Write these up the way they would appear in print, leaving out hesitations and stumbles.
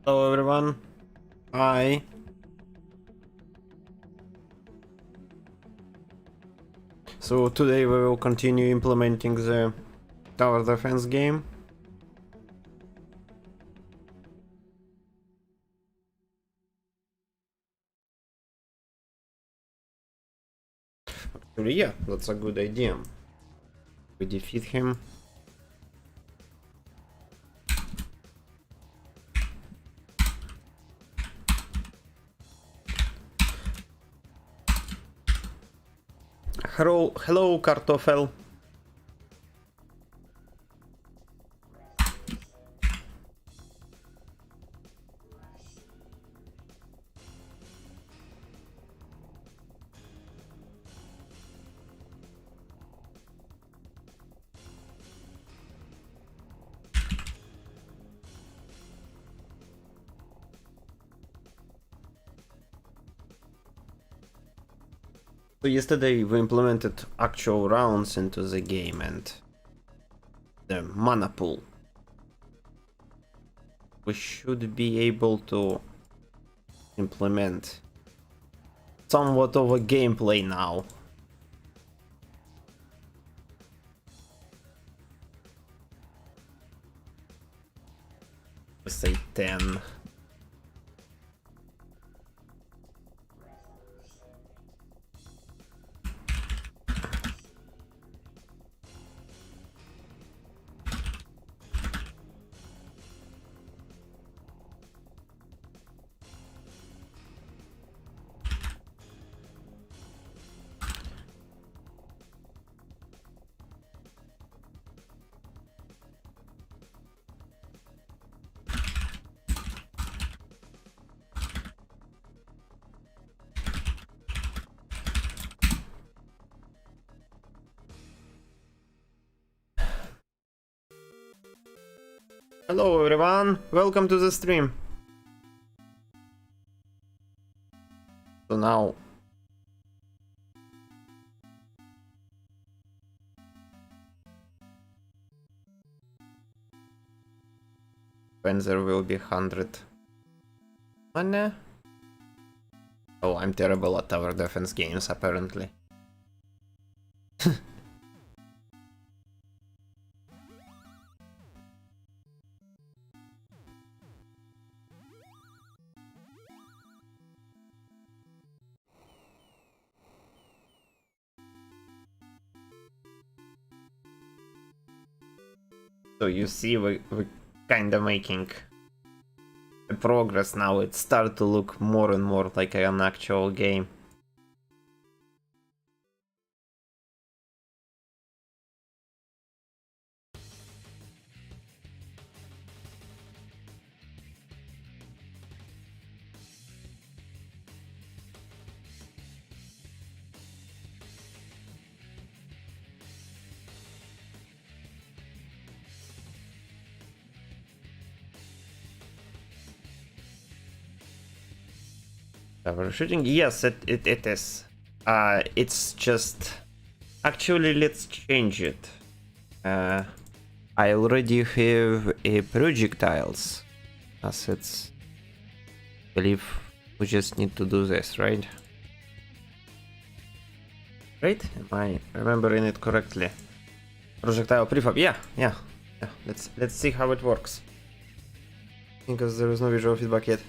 Hello everyone. Hi. So today we will continue implementing the tower defense game. Actually, yeah, that's a good idea. We defeat him. Hello, Kartoffel. So yesterday we implemented actual rounds into the game and the mana pool. We should be able to implement somewhat of a gameplay now. Let's say 10. Hello everyone, welcome to the stream. So now when there will be 100 mana. Oh, I'm terrible at tower defense games apparently. So you see we're kinda making a progress now. It starts to look more and more like an actual game. Tower shooting? Yes, it is. It's just... Actually, let's change it. I already have a projectiles assets. I believe we just need to do this, right? Right? Am I remembering it correctly? Projectile prefab, yeah. Let's see how it works. Because there is no visual feedback yet.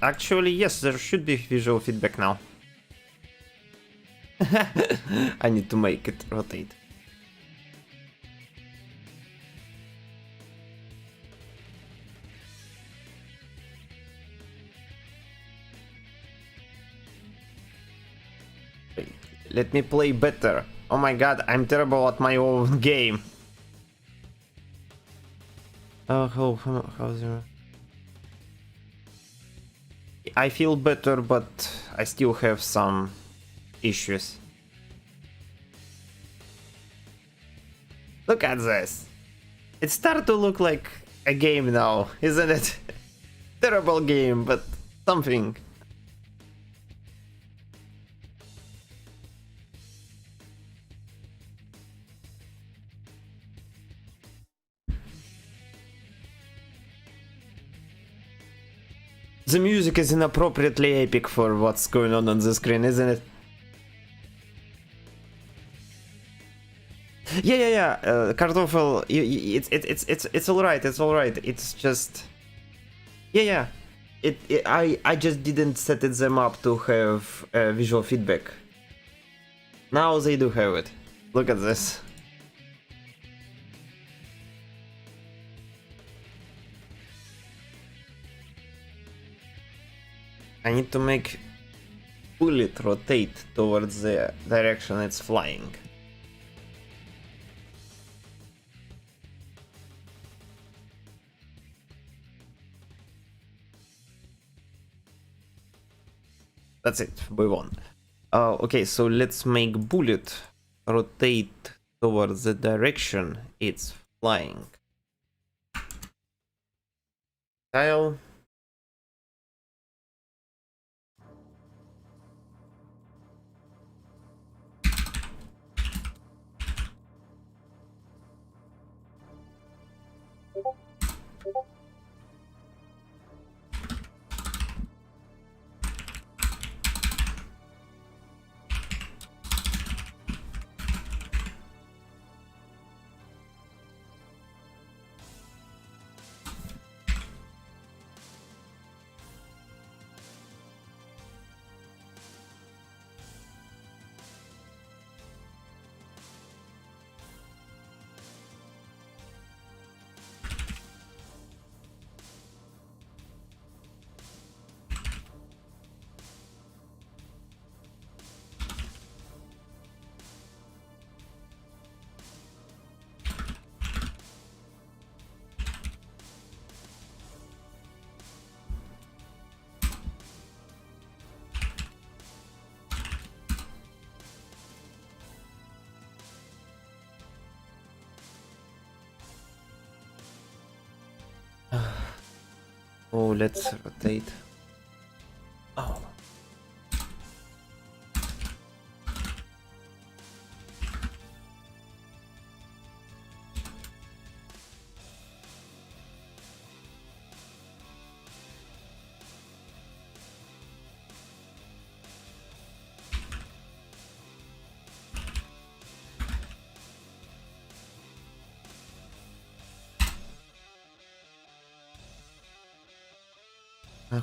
Actually, yes, there should be visual feedback now. I need to make it rotate. Let me play better. Oh my god, I'm terrible at my own game. Oh, how's your... I feel better, but I still have some issues. Look at this. It started to look like a game now, isn't it? Terrible game, but something. The music is inappropriately epic for what's going on the screen, isn't it? Yeah. Kartoffel, it's alright. It's alright. It's just, yeah. I just didn't set them up to have visual feedback. Now they do have it. Look at this. I need to make bullet rotate towards the direction it's flying. That's it, we won. Okay, so let's make bullet rotate towards the direction it's flying. Tile. Oh, let's rotate. Oh.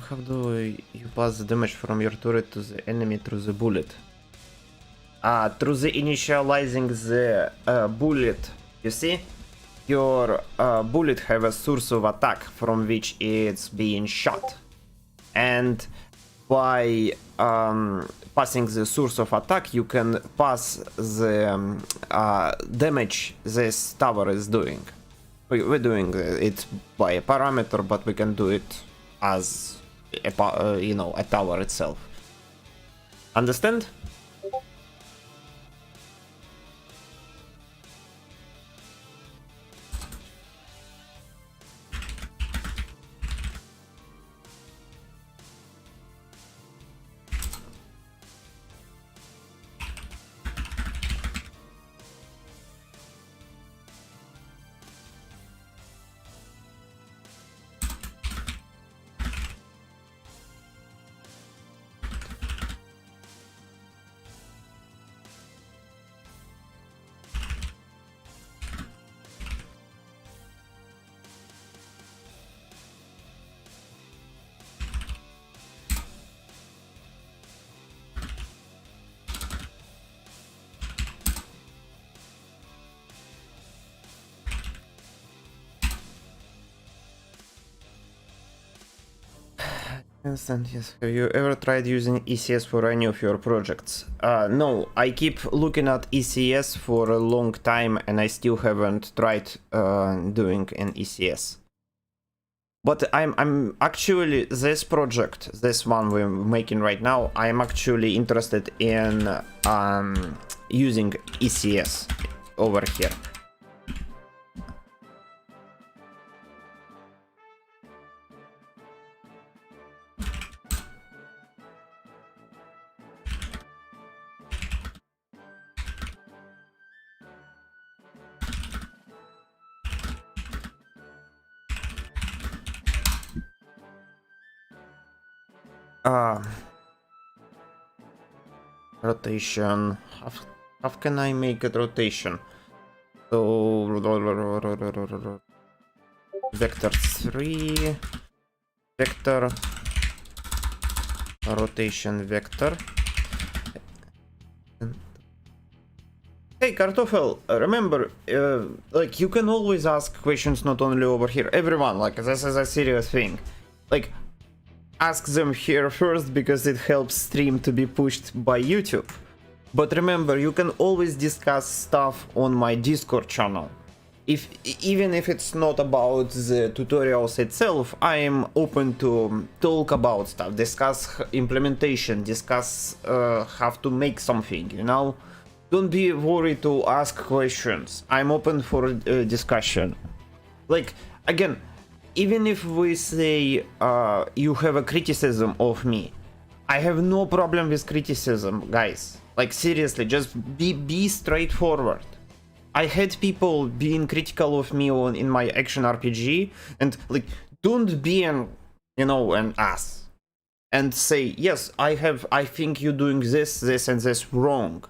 How do you pass the damage from your turret to the enemy through the bullet? Through the initializing the bullet. You see? Your bullet have a source of attack from which it's being shot. And by passing the source of attack, you can pass the damage this tower is doing. We're doing it by a parameter, but we can do it as a tower itself. Understand? Instant, yes. Have you ever tried using ECS for any of your projects? No, I keep looking at ECS for a long time and I still haven't tried doing an ECS. But I'm actually, this project, this one we're making right now, I'm actually interested in using ECS over here. rotation. How can I make it rotation? So vector 3 vector rotation vector. Hey Kartoffel, remember, like you can always ask questions not only over here. Everyone, like this is a serious thing. Like ask them here first because it helps stream to be pushed by YouTube. But remember, you can always discuss stuff on my Discord channel. Even if it's not about the tutorials itself, I am open to talk about stuff, discuss implementation, discuss how to make something, you know? Don't be worried to ask questions. I'm open for discussion. Like, again, even if we say you have a criticism of me, I have no problem with criticism, guys. Like, seriously, just be straightforward. I had people being critical of me in my action RPG, and like, don't be an ass and say, yes, I think you're doing this and this wrong.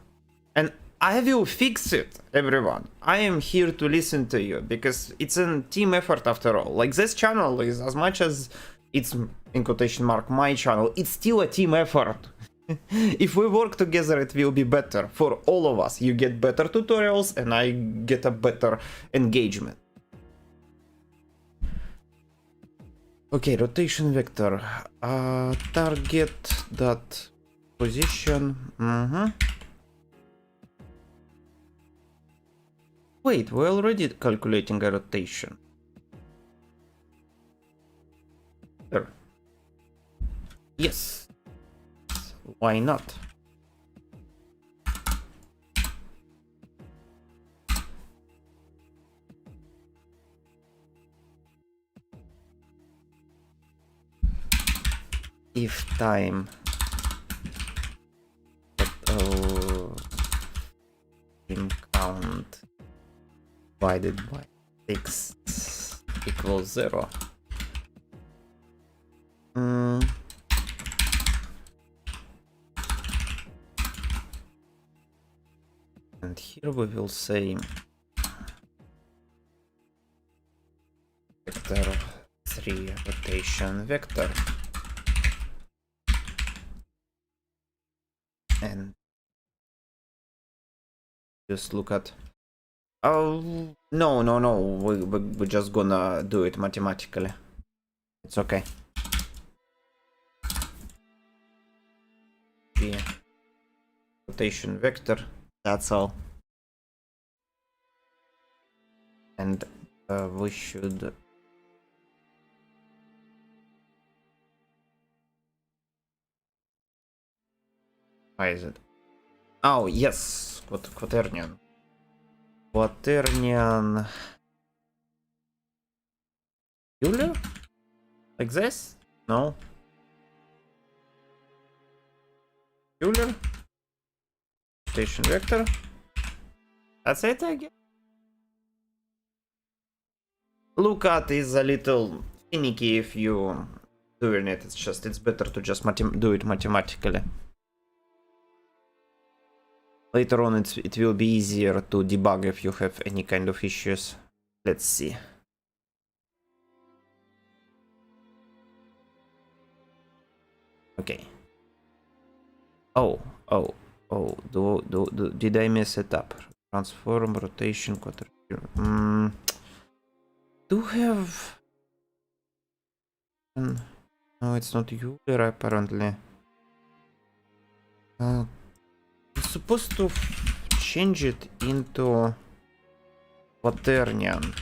And I will fix it, everyone. I am here to listen to you because it's a team effort after all. Like, this channel is, as much as it's in quotation mark my channel, it's still a team effort. If we work together, it will be better for all of us. You get better tutorials and I get a better engagement. Okay, rotation vector. Target dot position. Wait, we're already calculating a rotation. There. Yes. Why not? If time in count divided by 6 equals 0. And here we will say vector 3 rotation vector, and just look at no, we're just gonna do it mathematically. It's okay. Yeah. Rotation vector, that's all. And we should why is it? Oh yes, quaternion. Quaternion Euler? Like this? No. Euler? Rotation vector? That's it, I guess. Lookat is a little finicky if you doing it. It's better to just do it mathematically. Later on it will be easier to debug if you have any kind of issues. Let's see. Okay. Oh, did I mess it up? Transform, rotation, quarter. Do have... No, it's not Euler apparently. I'm supposed to change it into quaternion.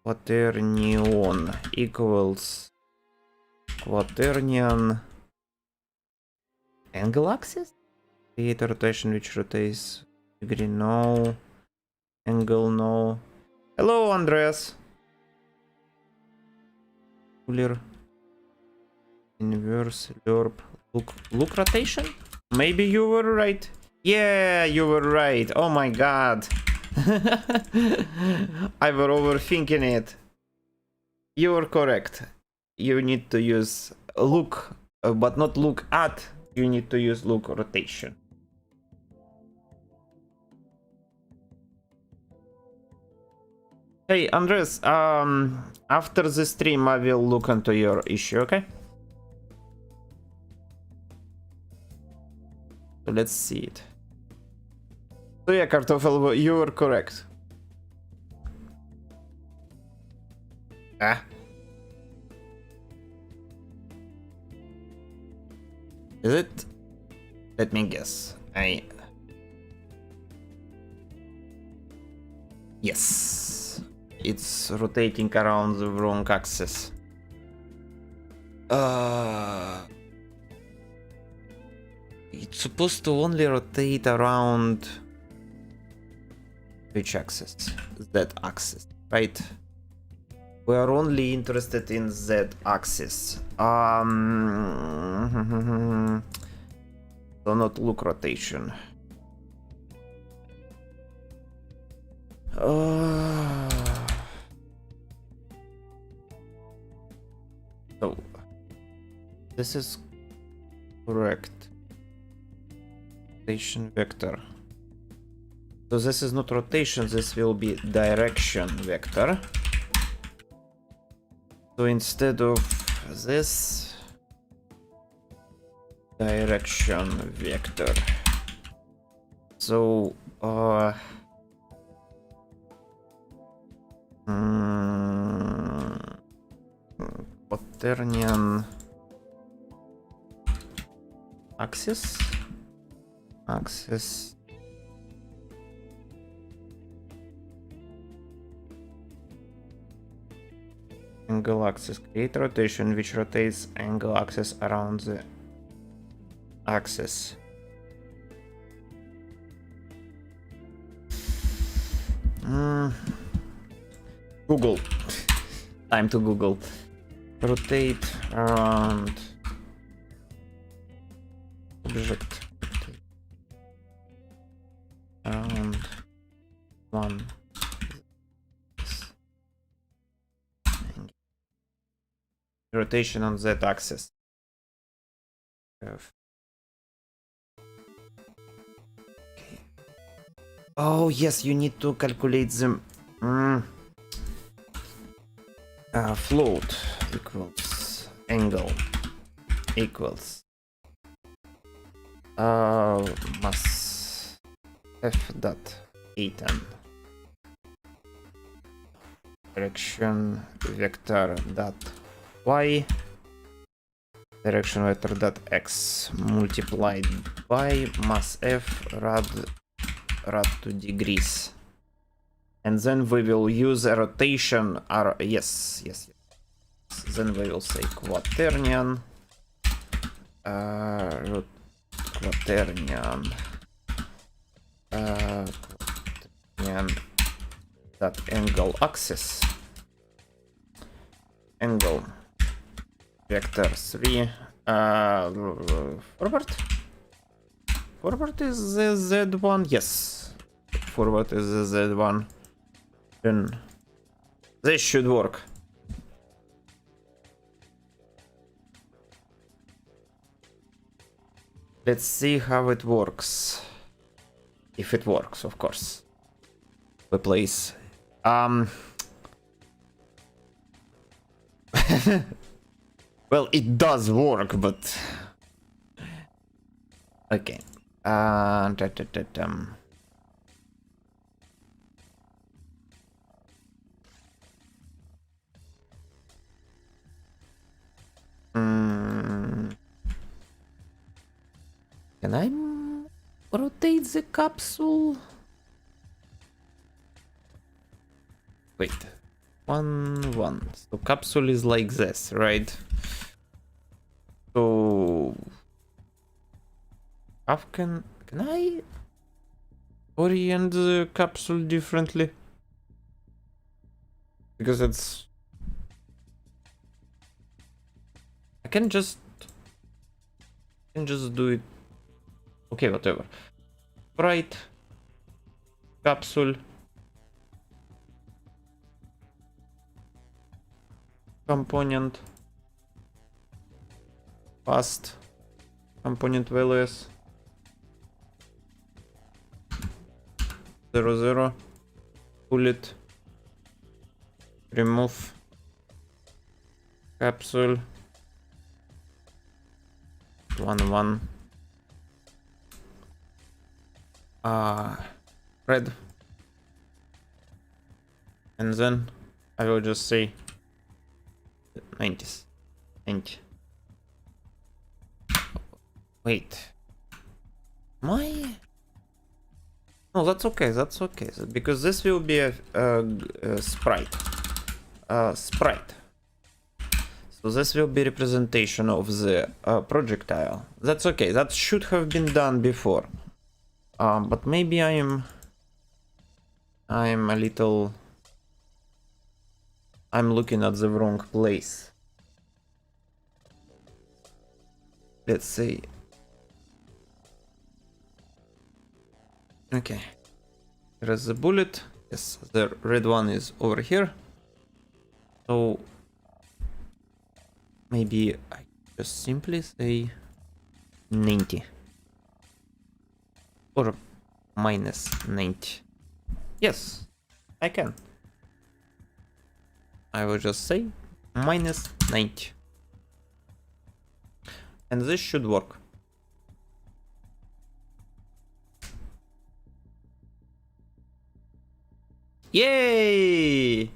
Quaternion equals quaternion angle axis? Create a rotation which rotates degree, no. Angle, no. Hello, Andreas. Euler inverse lerp. Look rotation? Maybe you were right. Yeah, you were right. Oh my god. I were overthinking it. You were correct. you need to use look, but not look at. You need to use look rotation. Hey Andres, after the stream I will look into your issue, okay? So let's see it. So yeah, Kartoffel, you were correct. Ah. Is it? Let me guess. Yes. It's rotating around the wrong axis. It's supposed to only rotate around which axis? Z axis, right? We are only interested in Z axis. So not look rotation. So this is correct. Rotation vector. So this is not rotation, this will be direction vector. So instead of this, direction vector. So Quaternion axis. Angle axis. Create rotation which rotates angle axis around the axis. Google. Time to Google. Rotate around object. Around one. Rotation on Z axis. Okay. Oh yes, you need to calculate them. Float equals angle equals mass f dot atom direction vector dot y direction vector dot x multiplied by mass f rad to degrees. And then we will use a rotation. Yes. Then we will say quaternion. Quaternion. That angle axis. Angle vector 3. Forward. Forward is the Z1. Yes. Forward is the Z1. Then this should work. Let's see how it works. If it works, of course. We place. Well, it does work, but okay. Can I rotate the capsule? Wait. 1. So capsule is like this, right? So how can I orient the capsule differently? Because I can just do it. Okay, whatever. Right. Capsule. Component. Fast component values 0 pull it, remove capsule 1 red, and then I will just say 90s 90. Wait, my no, that's okay, because this will be a sprite. Sprite. So this will be representation of the projectile. That's okay, that should have been done before. But maybe I'm a little... I'm looking at the wrong place. Let's see. Okay. Here's the bullet. Yes, the red one is over here. So maybe I just simply say 90. Or minus 90. Yes, I can. I will just say minus 90. And this should work. Yay!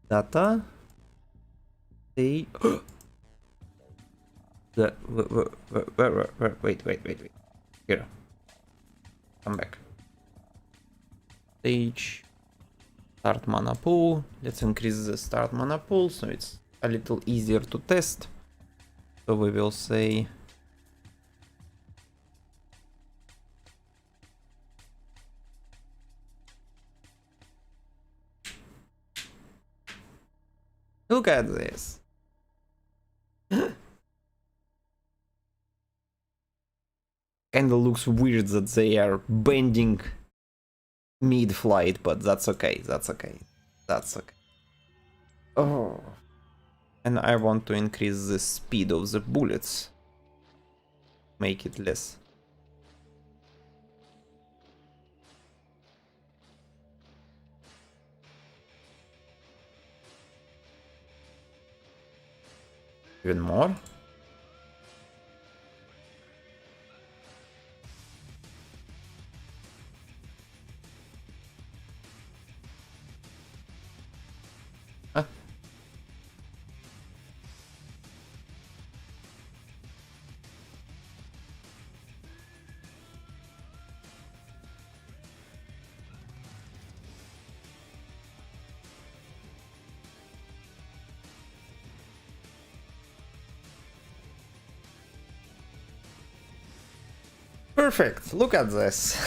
Data. They. The wait. Here. Come back. Stage. Start mana pool. Let's increase the start mana pool so it's a little easier to test. So we will say look at this. Kinda looks weird that they are bending mid-flight, but that's okay. Oh. And I want to increase the speed of the bullets. Make it less. Even more. Huh? Perfect. Look at this.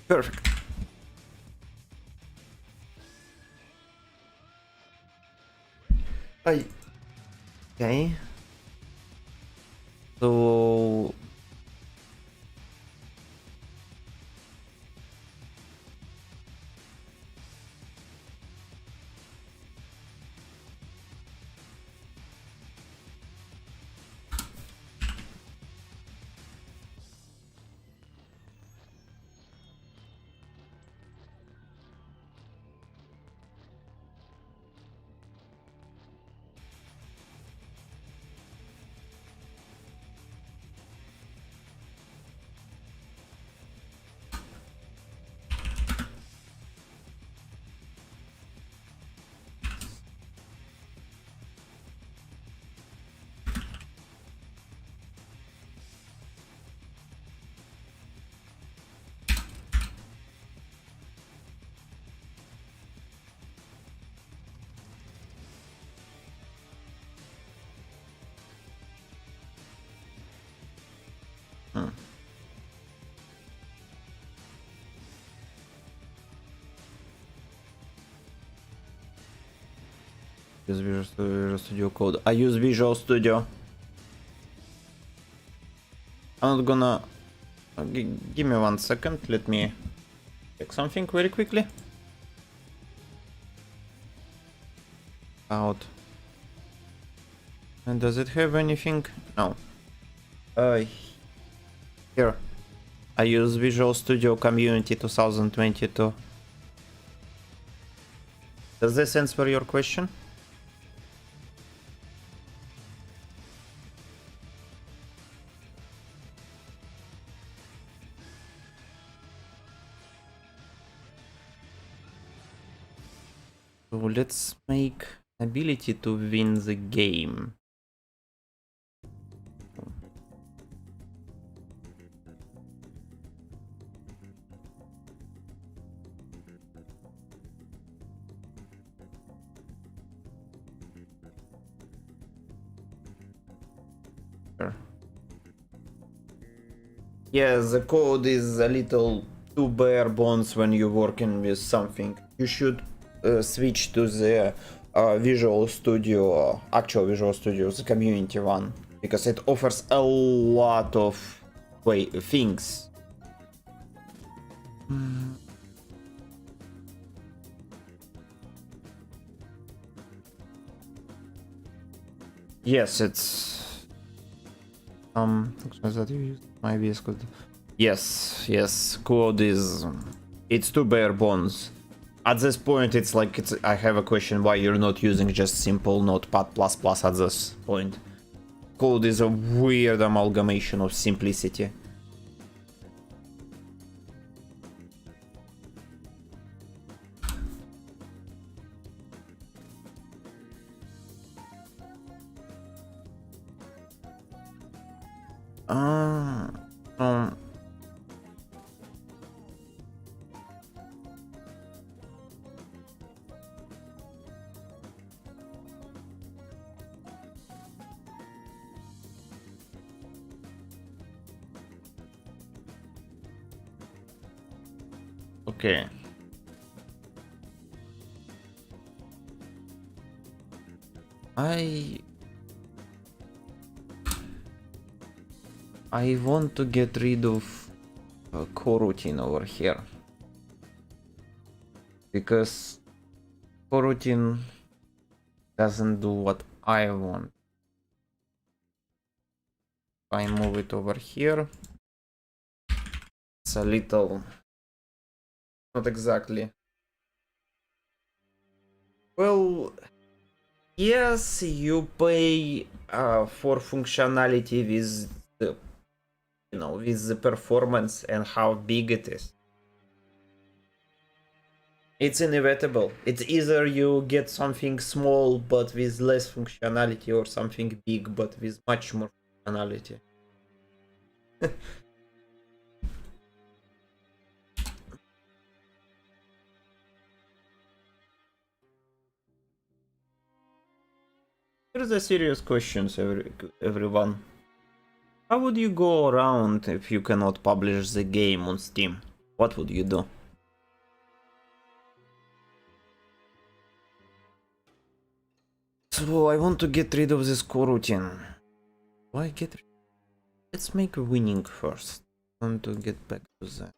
Perfect. Okay. So Use Visual Studio Code. I use Visual Studio. I'm not gonna... give me 1 second, let me check something very quickly. Out. And does it have anything? No. Here. I use Visual Studio Community 2022. Does this answer your question? So let's make ability to win the game. Yeah, the code is a little too bare bones when you're working with something. You should switch to the Visual Studio, actual Visual Studio, the community one, because it offers a lot of things. Yes, it's that you use my VS Code. Yes, code is it's too bare bones. At this point, it's like I have a question why you're not using just simple Notepad++ at this point. Code is a weird amalgamation of simplicity. Okay. I want to get rid of coroutine over here, because coroutine doesn't do what I want. If I move it over here, it's a little not exactly. Well, yes, you pay for functionality with the, with the performance and how big it is. It's inevitable. It's either you get something small but with less functionality, or something big but with much more functionality. Here's a serious question, everyone. How would you go around if you cannot publish the game on Steam? What would you do? So I want to get rid of this coroutine. Why get rid? Let's make winning first. I want to get back to that.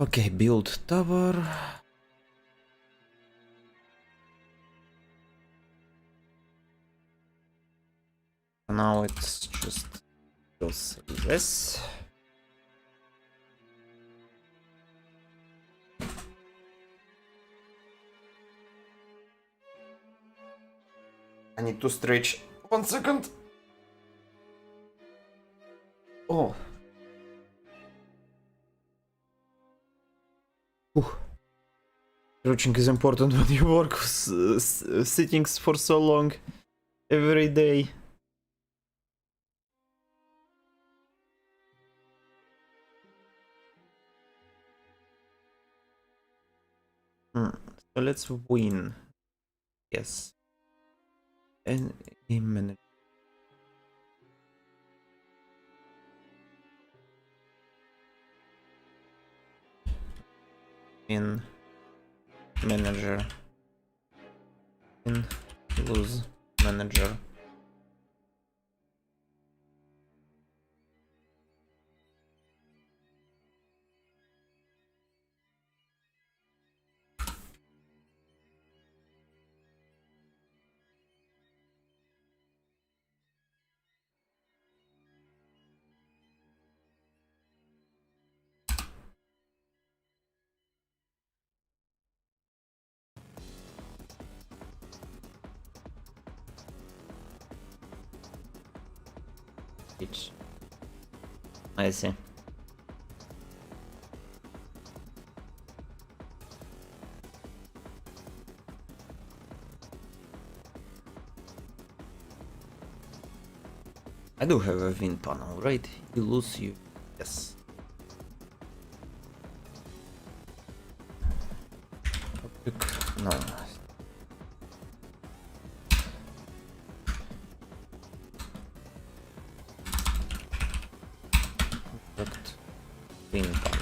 Okay, build tower. Now it's just this. I need to stretch 1 second. Oh. Stretching is important when you work with settings for so long every day. So let's win. Yes. And game manager. In manager. In lose manager. Each. I see. I do have a win panel, right? You lose, you. Yes. No. Correct. Win panel.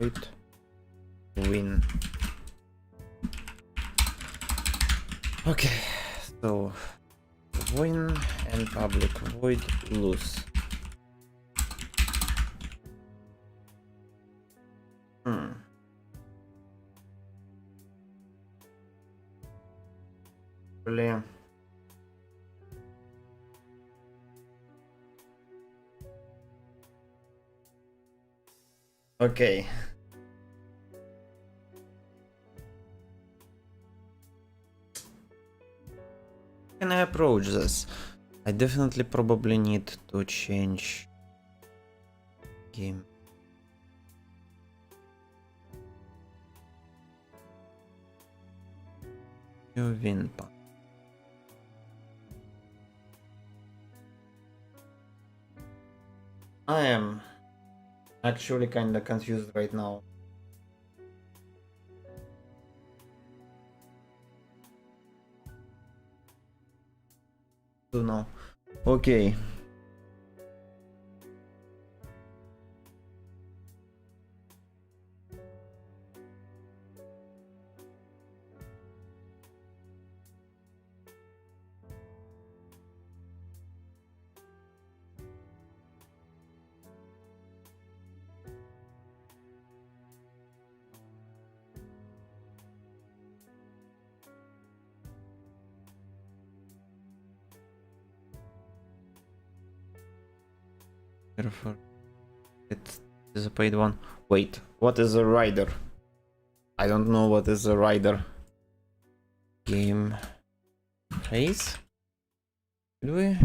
Wait. Win. Okay, so win and public void lose. Really? Okay. Can I approach this? I definitely probably need to change game. New win pan. I am actually kinda confused right now. Don't know. Okay. Therefore, it is a paid one. Wait, what is a rider? I don't know what is a rider. Game phase? Did we?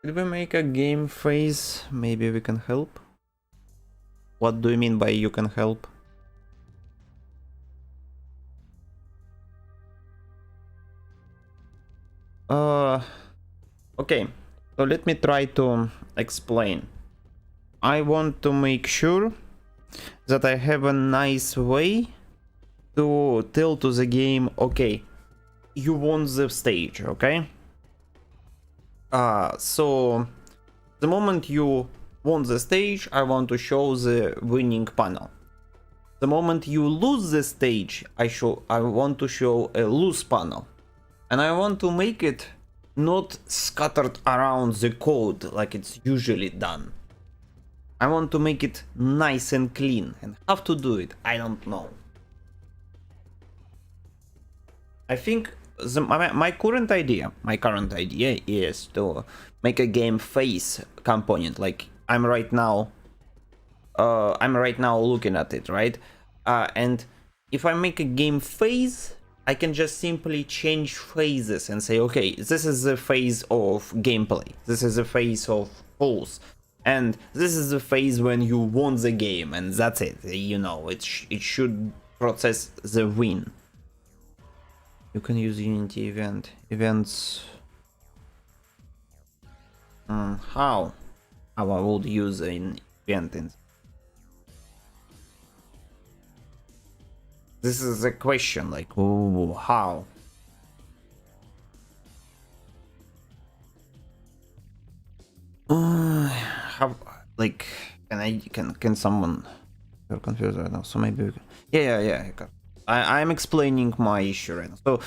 Did we make a game phase? Maybe we can help. What do you mean by you can help? Okay, so let me try to explain. I want to make sure that I have a nice way to tell to the game, okay, you won the stage, okay? So the moment you won the stage, I want to show the winning panel. The moment you lose the stage, I want to show a lose panel. And I want to make it not scattered around the code like it's usually done. I want to make it nice and clean. And how to do it, I don't know. I think my current idea is to make a game phase component. Like I'm right now looking at it, right? And if I make a game phase, I can just simply change phases and say, okay, this is the phase of gameplay, this is the phase of pulse, and this is the phase when you won the game, and that's it. You know, it should process the win. You can use Unity events. How I would use an event in. This is a question, like, oh, how? How, like, can someone? You're confused right now, so maybe we can. Yeah. I'm explaining my issue right now. So,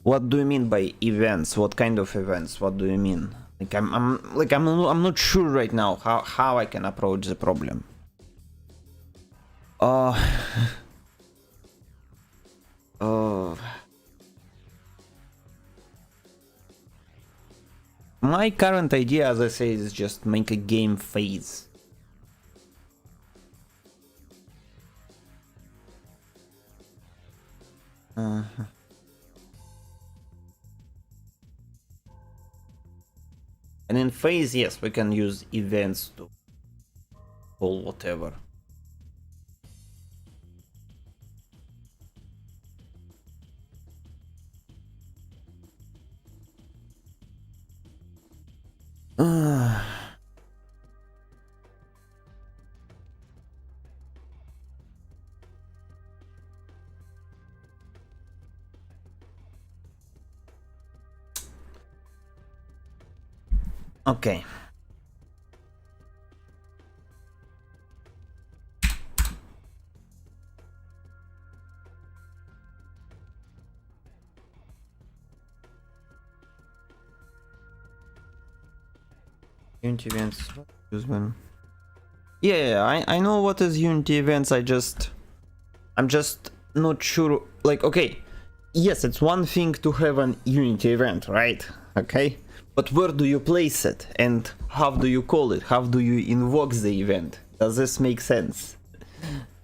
what do you mean by events? What kind of events? What do you mean? Like, I'm not sure right now how I can approach the problem. My current idea, as I say, is just make a game phase. And in phase, yes, we can use events to pull whatever. Okay. Unity events. Use them. Yeah, I know what is Unity events. I'm just not sure. Like, okay, yes, it's one thing to have an Unity event, right? Okay, but where do you place it, and how do you call it? How do you invoke the event? Does this make sense?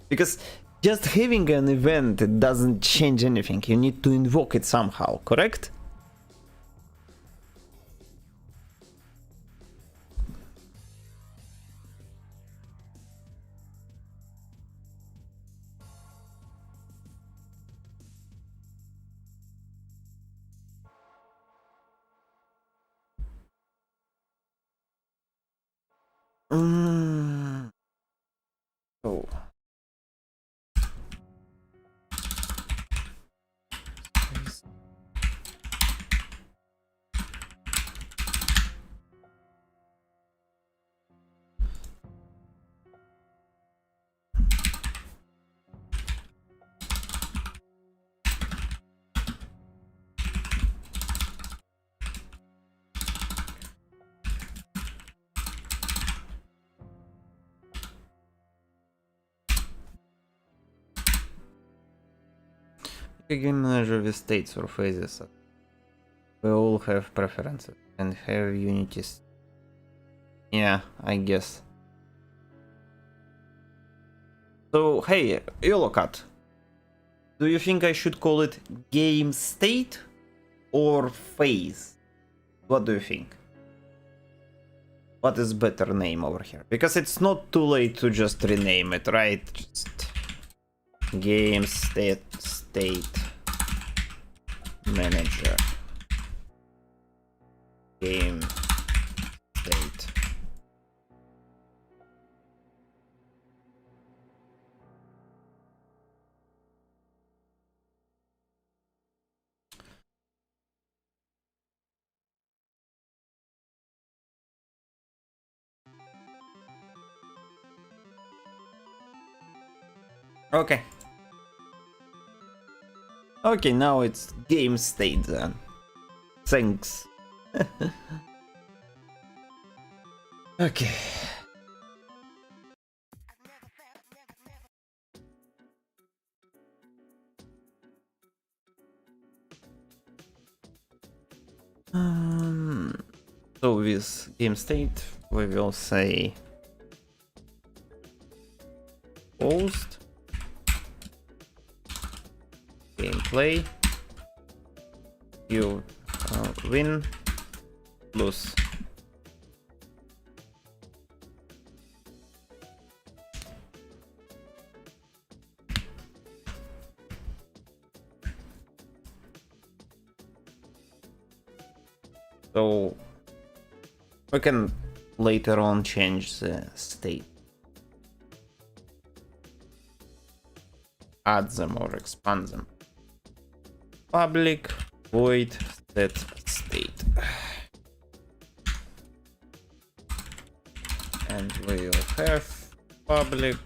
Because just having an event, it doesn't change anything. You need to invoke it somehow, correct? Oh. A game manager with states or phases. We all have preferences and have unities. Yeah, I guess. So, hey, YoloCat, do you think I should call it game state or phase? What do you think? What is better name over here? Because it's not too late to just rename it, right? Just game state manager. Game state. Okay. Okay, now it's game state then. Thanks. Okay. So with game state, we will say post gameplay. You win, lose. So we can later on change the state. Add them or expand them. Public void set state. And we'll have public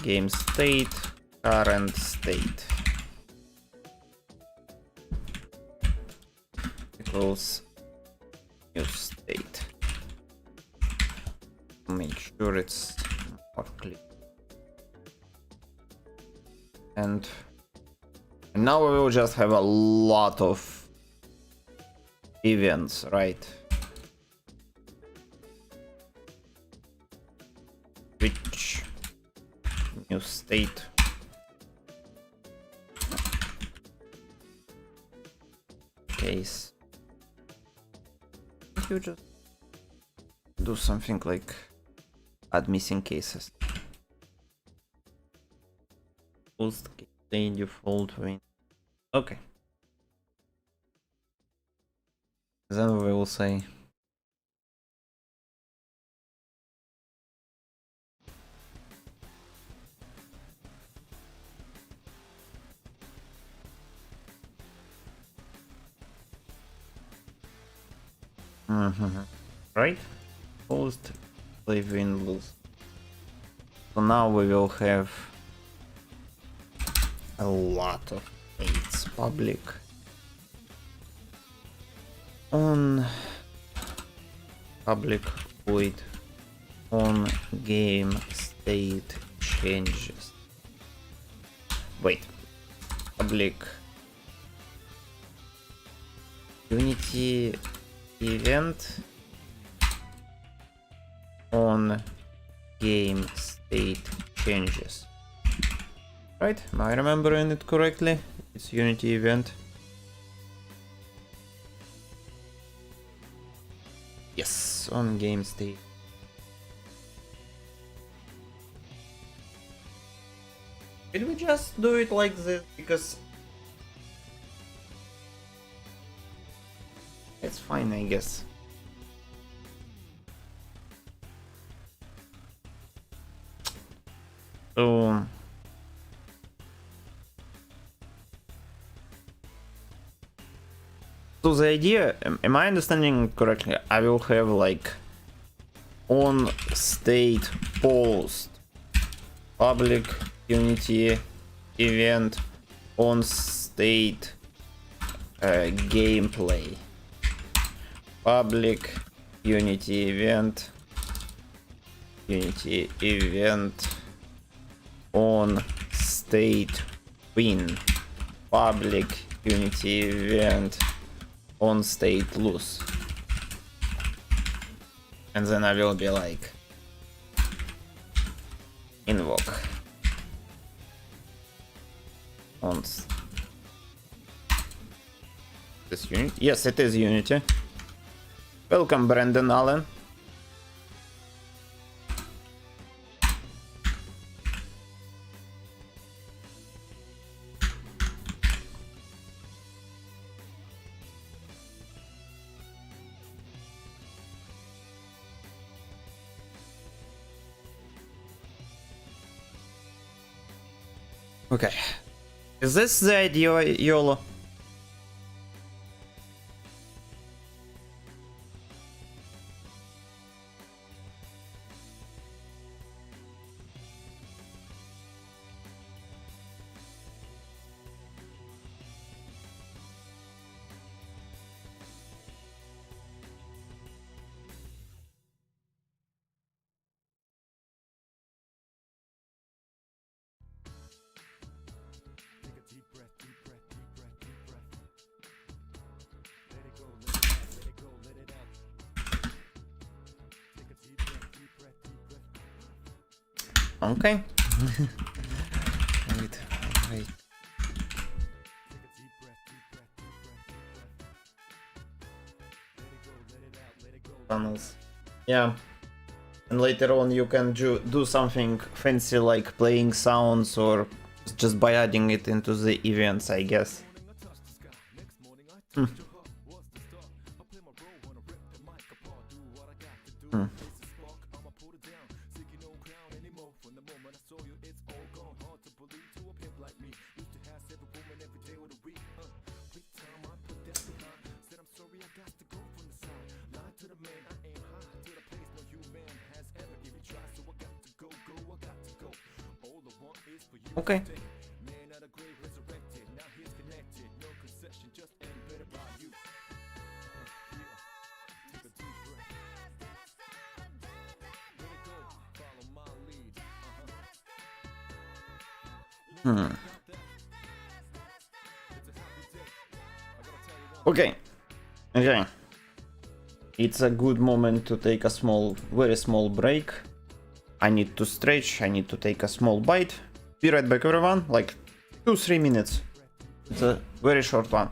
game state current state equals new state. Make sure it's more clear. And now we will just have a lot of events, right? Which new state? Case. You just do something like add missing cases. Post state default win. Okay. Then we will say right? Post play win lose. So now we will have a lot of states. Public on public void on game state changes. Wait, public Unity event on game state changes. Right? Am I remembering it correctly? It's Unity event. Yes, on game state. Did we just do it like this? Because it's fine, I guess. So the idea, am I understanding correctly? I will have like on state post public Unity event on state gameplay public Unity event on state win public Unity event on state loose. And then I will be like invoke on this Unity. Yes, it is Unity. Welcome, Brandon Allen. Okay. Is this the idea, YOLO? Okay. Wait. Funnels. Yeah. And later on you can do something fancy like playing sounds or just by adding it into the events, I guess. Hmm. Okay. Okay. Okay. It's a good moment to take a very small break. I need to stretch, I need to take a small bite. Be right back, everyone. Like 2-3 minutes. It's a very short one.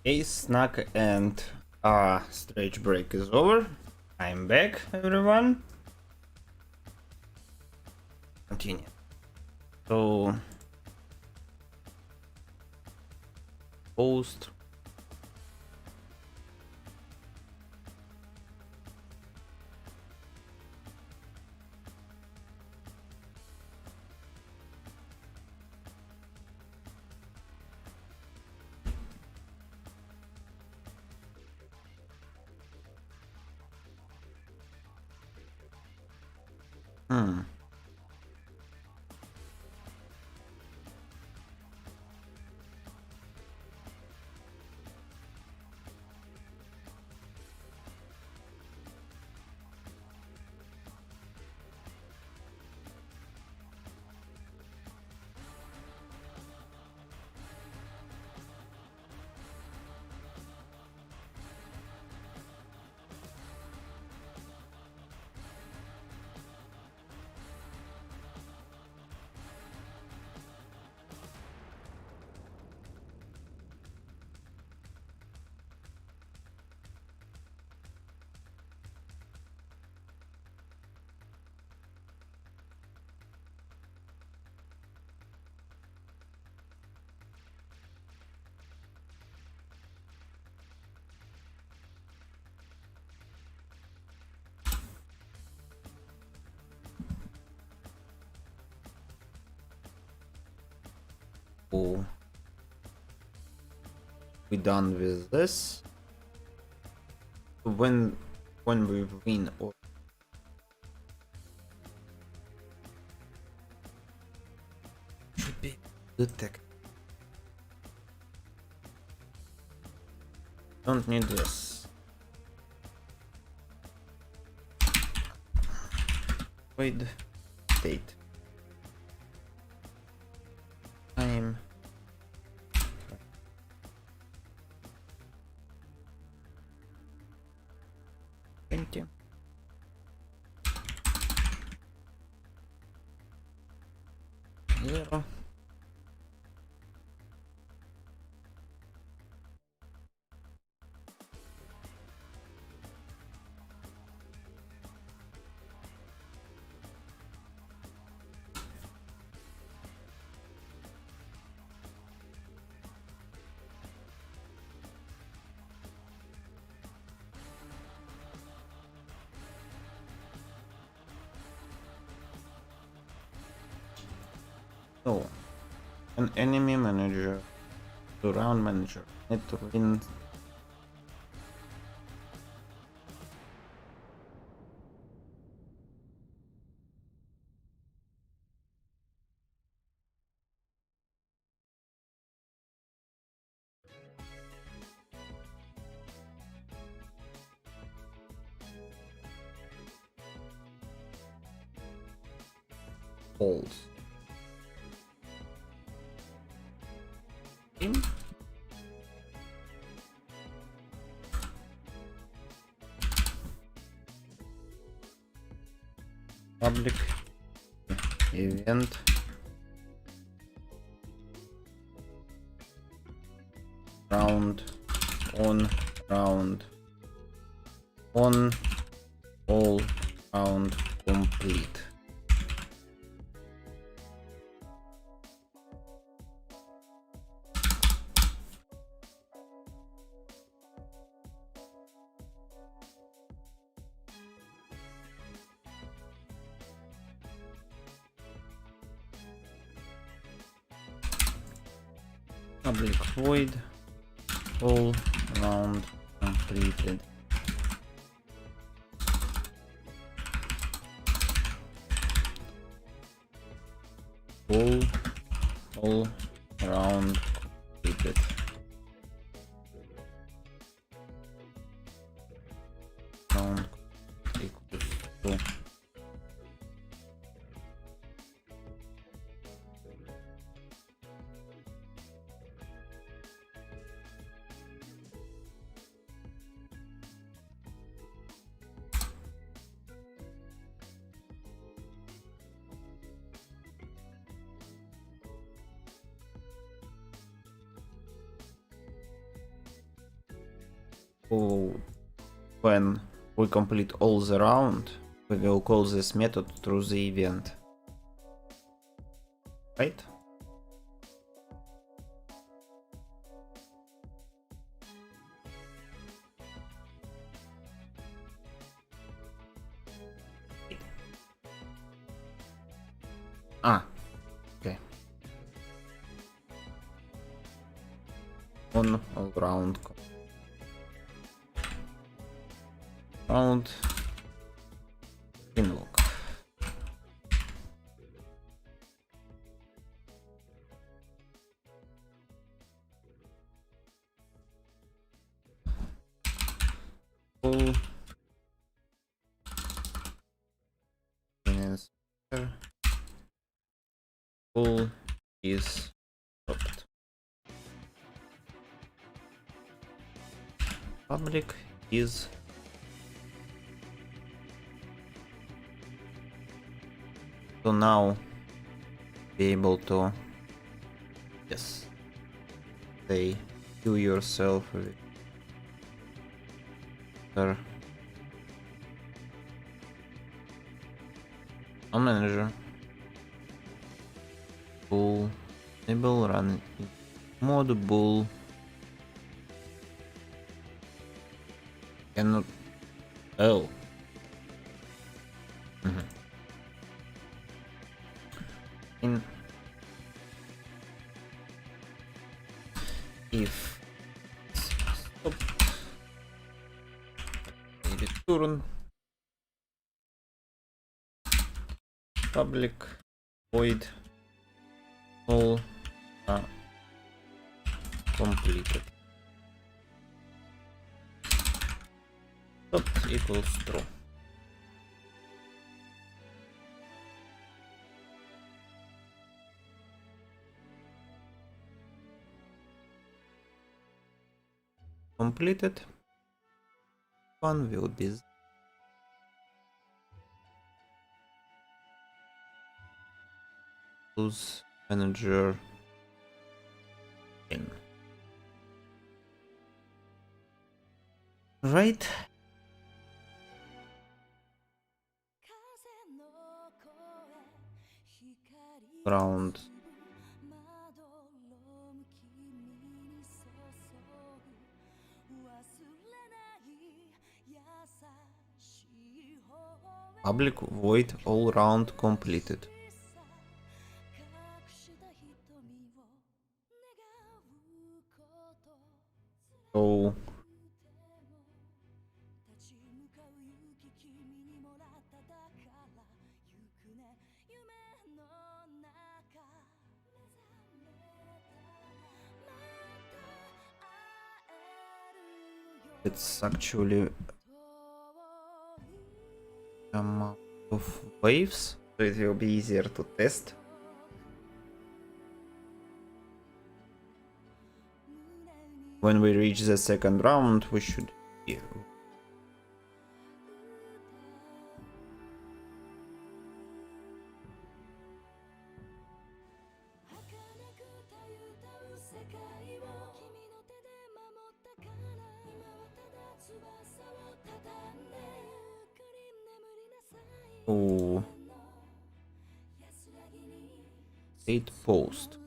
Ace, snack, and stretch break is over. I'm back, everyone. Continue. So, post. Hmm. Oh. We done with this. When we win or should be detect. Don't need this. Wait. State. Time. 20. Zero. So, an enemy manager to round manager need to win polls. Team. Public event round on all round complete. Public void all round completed. All round completed. Round equals to So when we complete all the round, we will call this method through the event. Right? Ah, okay. On all round invoke. Full full is stopped. Public is so now be able to say you yourself with manager bool enable run mode bool cannot in if stop return public void all completed stop equals true. Completed one will be use manager in right. Round public void all round completed. So it's actually amount of waves, so it will be easier to test. When we reach the second round, we should be oh, 8 post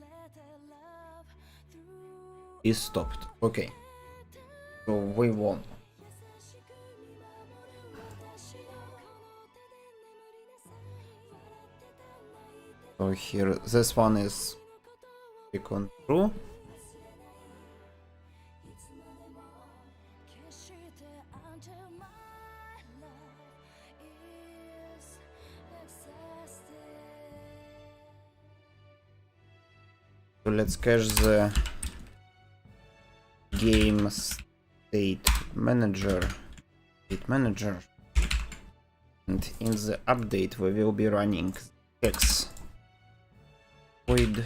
is stopped. Okay, so we won. So here, this one is become true. So let's cache the game state manager, and in the update we will be running x void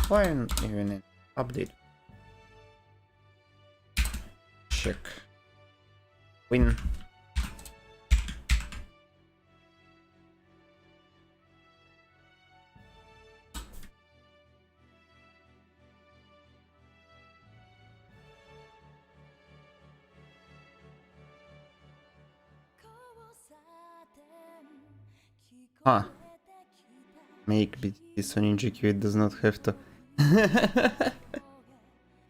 fine even in update check win Ah, make BTD so Ninja Q, it does not have to.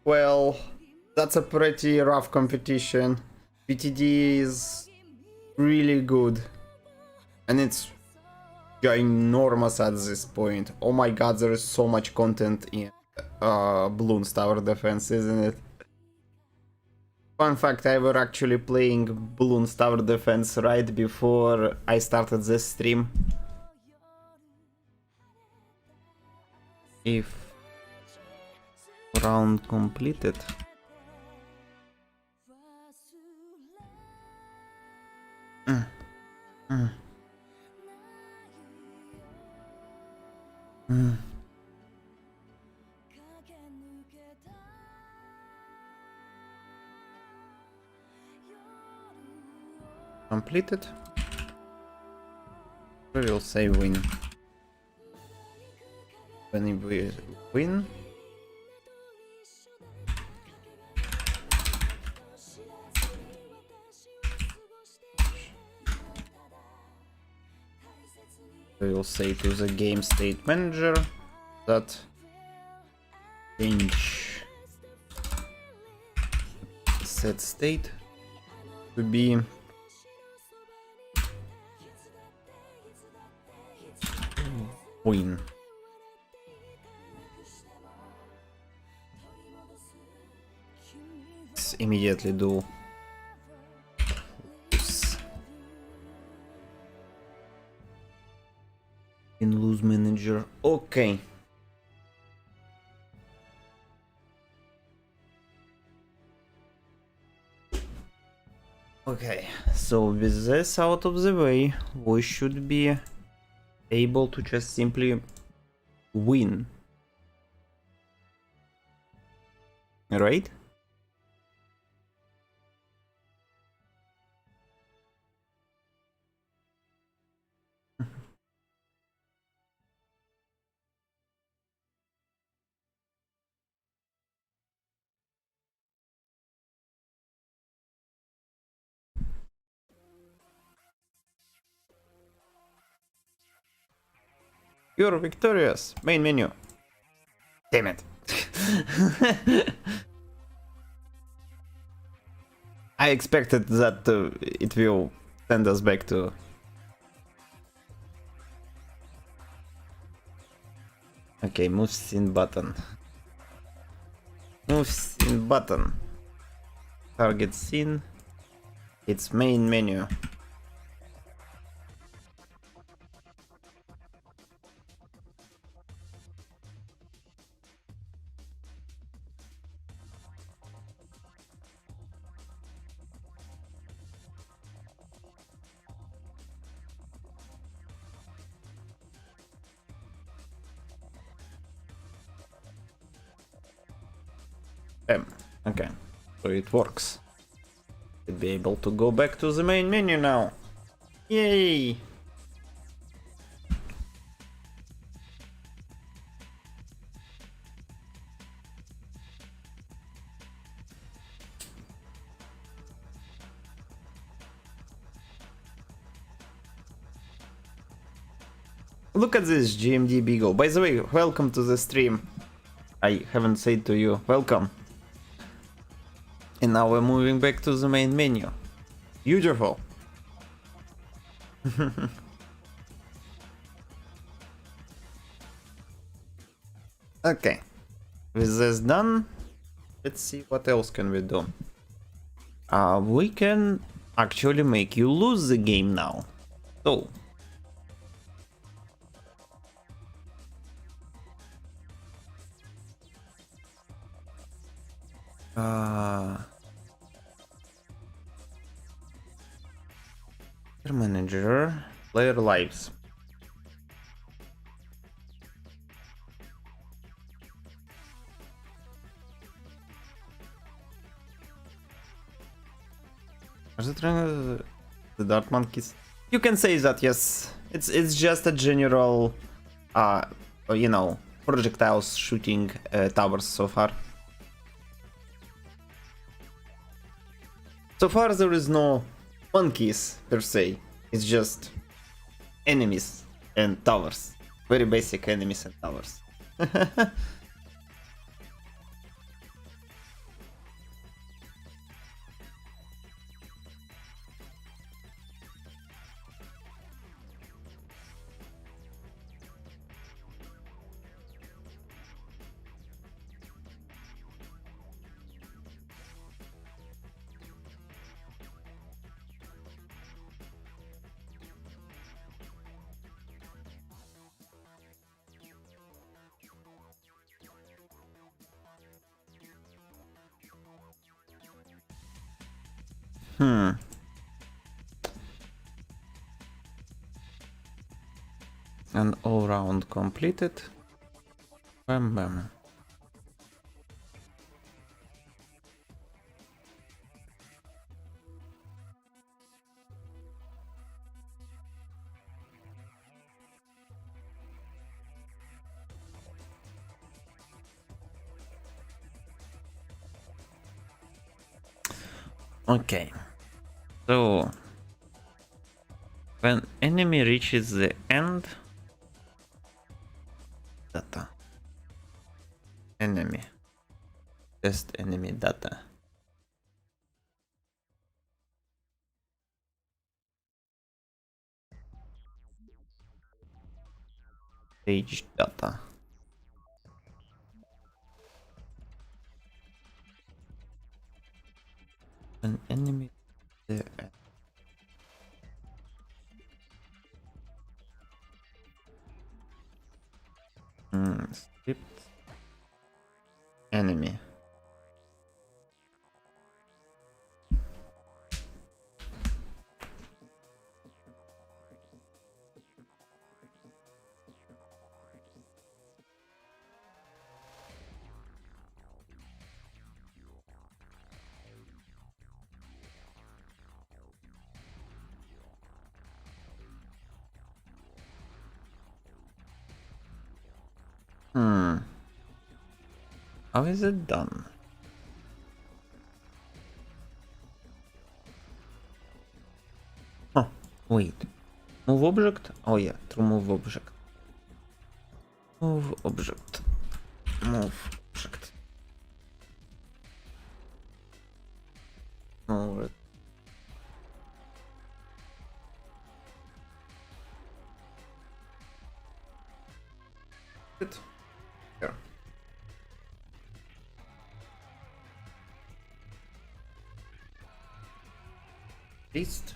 Well, that's a pretty rough competition. BTD is really good. And it's ginormous at this point. Oh my god, there is so much content in Bloons Tower Defense, isn't it? Fun fact, I were actually playing Bloons Tower Defense right before I started this stream. If round completed. Completed. We will say win. When we win. We will say to the game state manager that change set state to be win. Let's immediately do this. In lose manager. Okay. Okay, so with this out of the way, we should be able to just simply win. Right? You're victorious. Main menu. Damn it. I expected that it will send us back to... Okay, move scene button. Move scene button. Target scene. It's main menu. Okay, so it works. We'll be able to go back to the main menu now. Yay! Look at this GMD Beagle. By the way, welcome to the stream. I haven't said to you, welcome. And now we're moving back to the main menu. Beautiful. Okay. With this done, let's see what else can we do. We can actually make you lose the game now. So. Manager, player lives. The Dark Monkeys. You can say that, yes. It's just a general, you know, projectiles shooting towers so far. So far there is no monkeys per se. It's just enemies and towers. Very basic enemies and towers. And all round completed. Bam bam. Okay. So when enemy reaches the end, data. Enemy. Test enemy data. Page data. An enemy the script enemy. How is it done? Oh, wait. Move object? Oh yeah, to move object. Move object. Move object. Move it. Good. Here. List.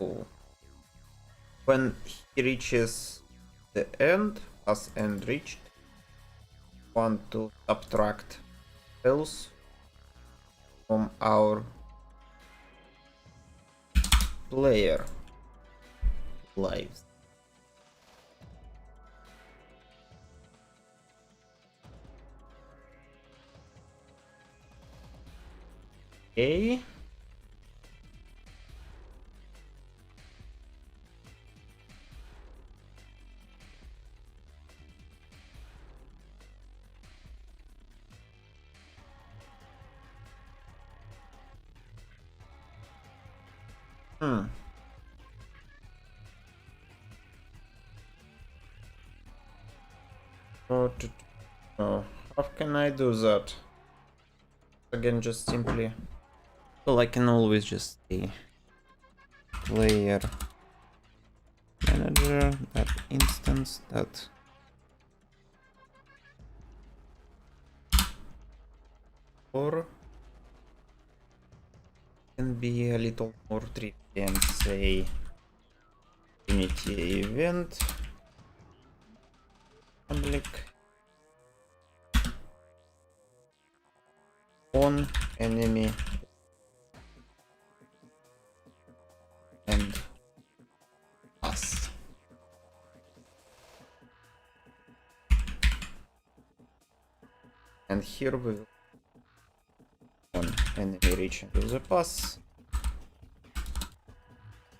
Oh. When he reaches the end, as end reached, want to subtract else from our player lives. Okay. Oh, how can I do that? Again, just simply. Well, I can always just say player manager that instance that or can be a little more tricky and say Unity event public on enemy and us. And here we will on enemy reaching to the pass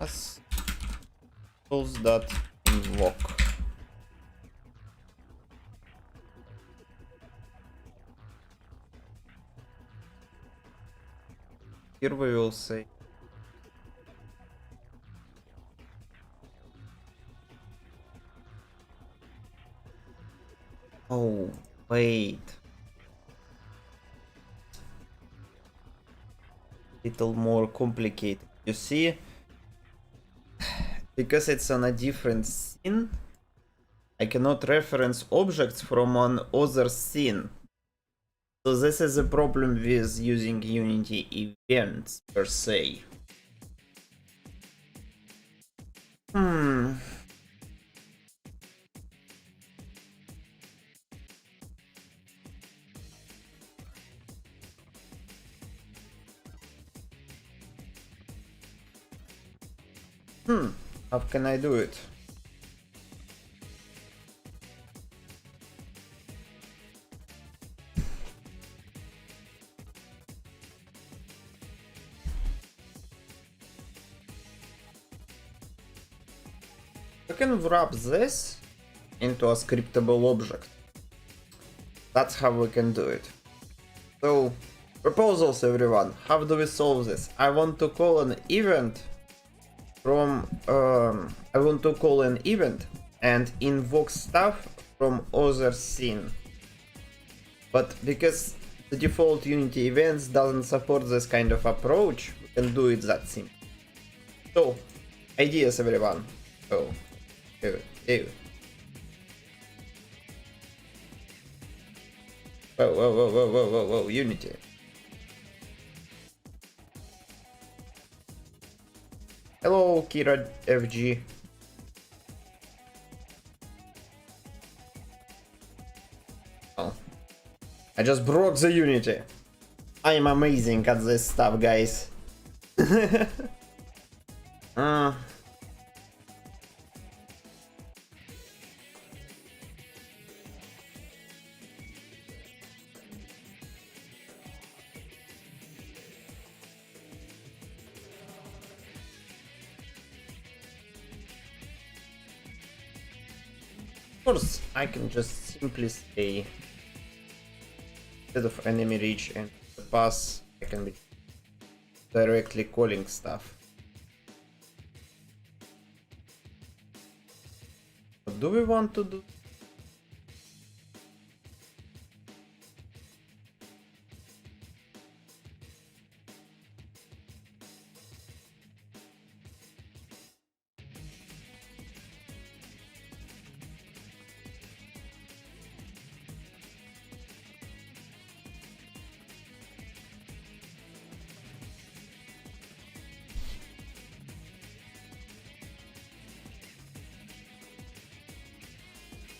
as tools that invoke. Here we will say oh wait, little more complicated. You see, because it's on a different scene, I cannot reference objects from an other scene. So this is a problem with using Unity events per se. How can I do it? I can wrap this into a scriptable object. That's how we can do it. So, proposals everyone, how do we solve this? I want to call an event from and invoke stuff from other scene. But because the default Unity events doesn't support this kind of approach, we can do it that simple. So, ideas everyone. Oh, ew. Whoa, Unity. Hello, Kira FG. Oh. I just broke the Unity. I am amazing at this stuff, guys. Of course, I can just simply say instead of enemy reach and the pass, I can be directly calling stuff. What do we want to do?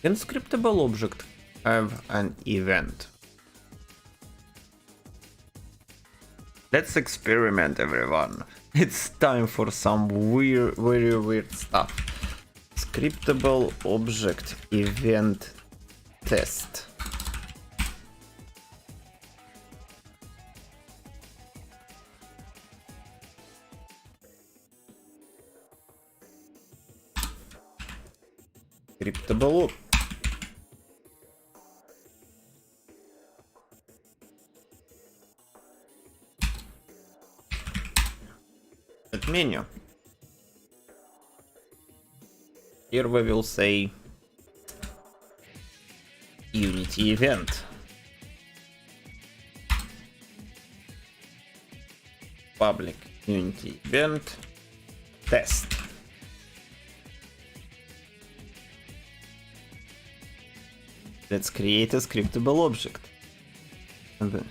Can scriptable object have an event? Let's experiment, everyone. It's time for some very weird stuff. Scriptable object event test. Scriptable. Menu. Here we will say Unity event. Public Unity event test. Let's create a scriptable object. And then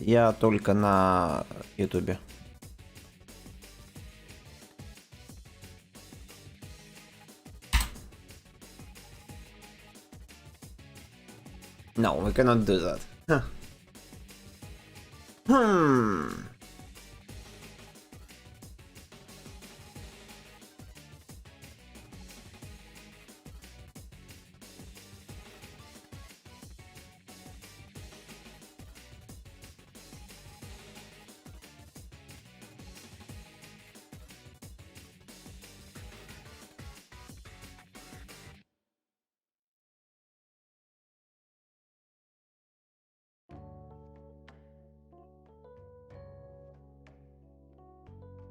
я только на YouTube. No, we cannot do that. Huh.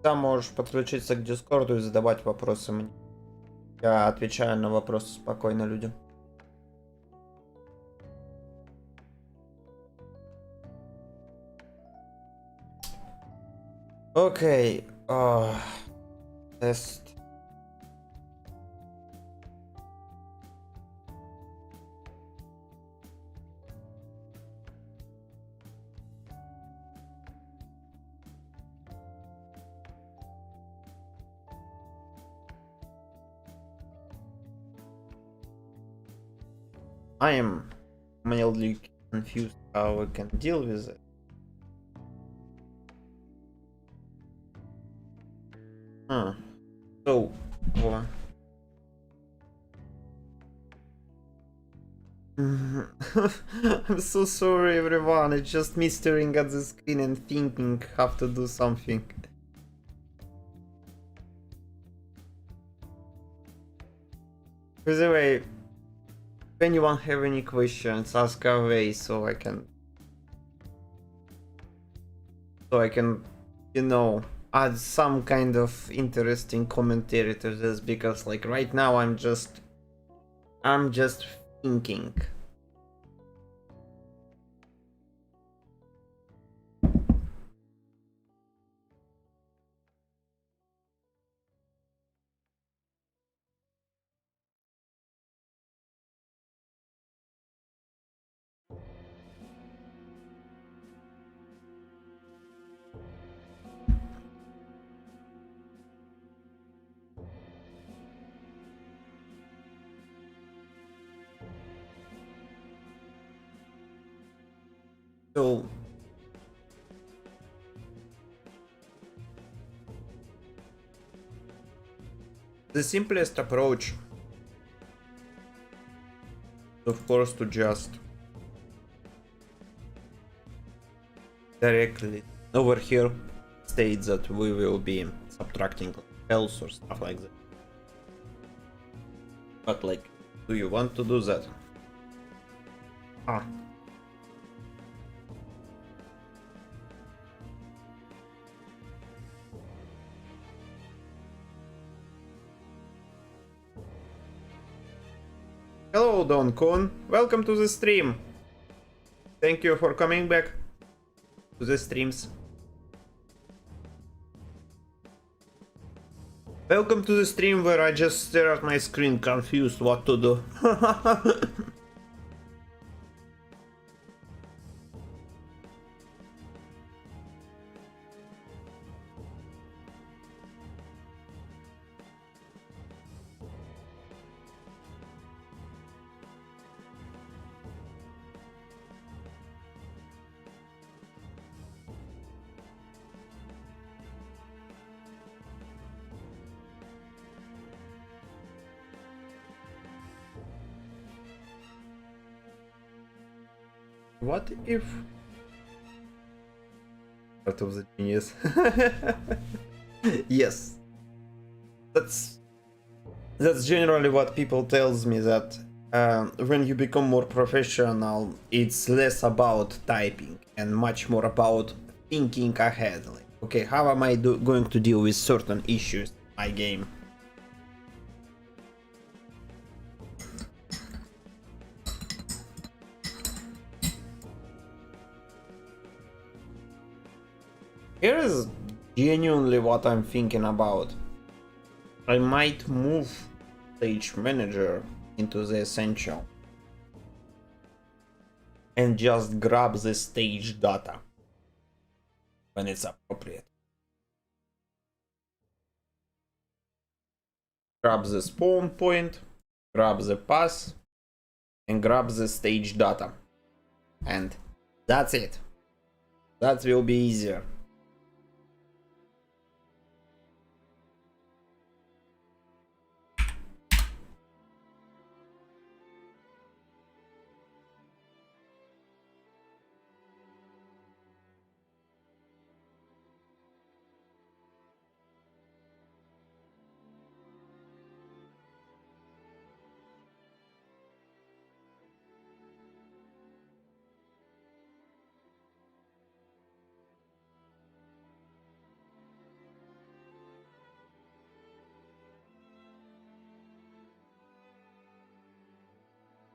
Там можешь подключиться к Дискорду и задавать вопросы мне. Я отвечаю на вопросы спокойно людям. Окей. Тест. I am mildly confused how we can deal with it. So, I'm so sorry everyone, it's just me staring at the screen and thinking how to do something. By the way, if anyone have any questions, ask away so I can, you know, add some kind of interesting commentary to this, because like right now I'm just thinking. So the simplest approach, of course, to just directly over here states that we will be subtracting health or stuff like that. But like, do you want to do that? Hello Don Kun, welcome to the stream. Thank you for coming back to the streams. Welcome to the stream where I just stare at my screen confused what to do. What if... Out of the genius. Yes. That's generally what people tells me, that when you become more professional, it's less about typing and much more about thinking ahead. Like, okay, how am I going to deal with certain issues in my game? Here is genuinely what I'm thinking about. I might move Stage Manager into the Essential and just grab the stage data when it's appropriate. Grab the spawn point, grab the pass, and grab the stage data. And that's it. That will be easier.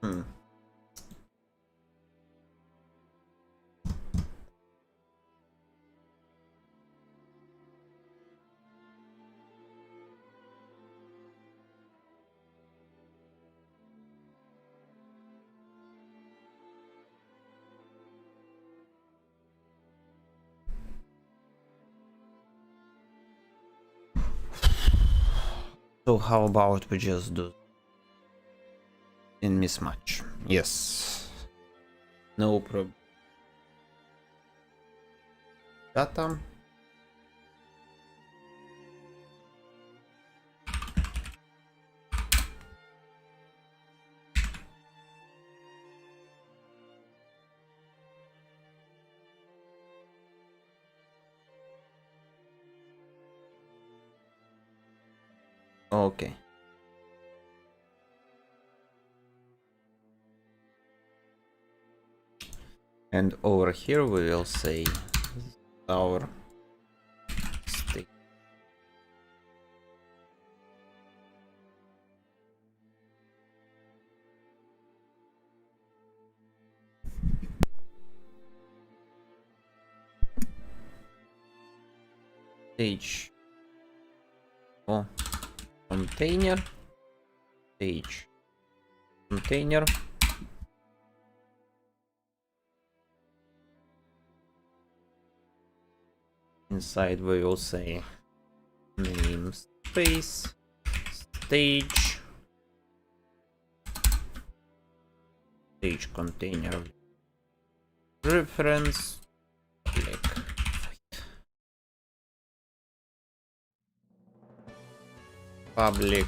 Hmm. So how about we just do in mismatch? Yes. No problem. Data. Okay. And over here we will say our state. Stage. Oh, container. Stage. Container. Inside we will say namespace stage container reference public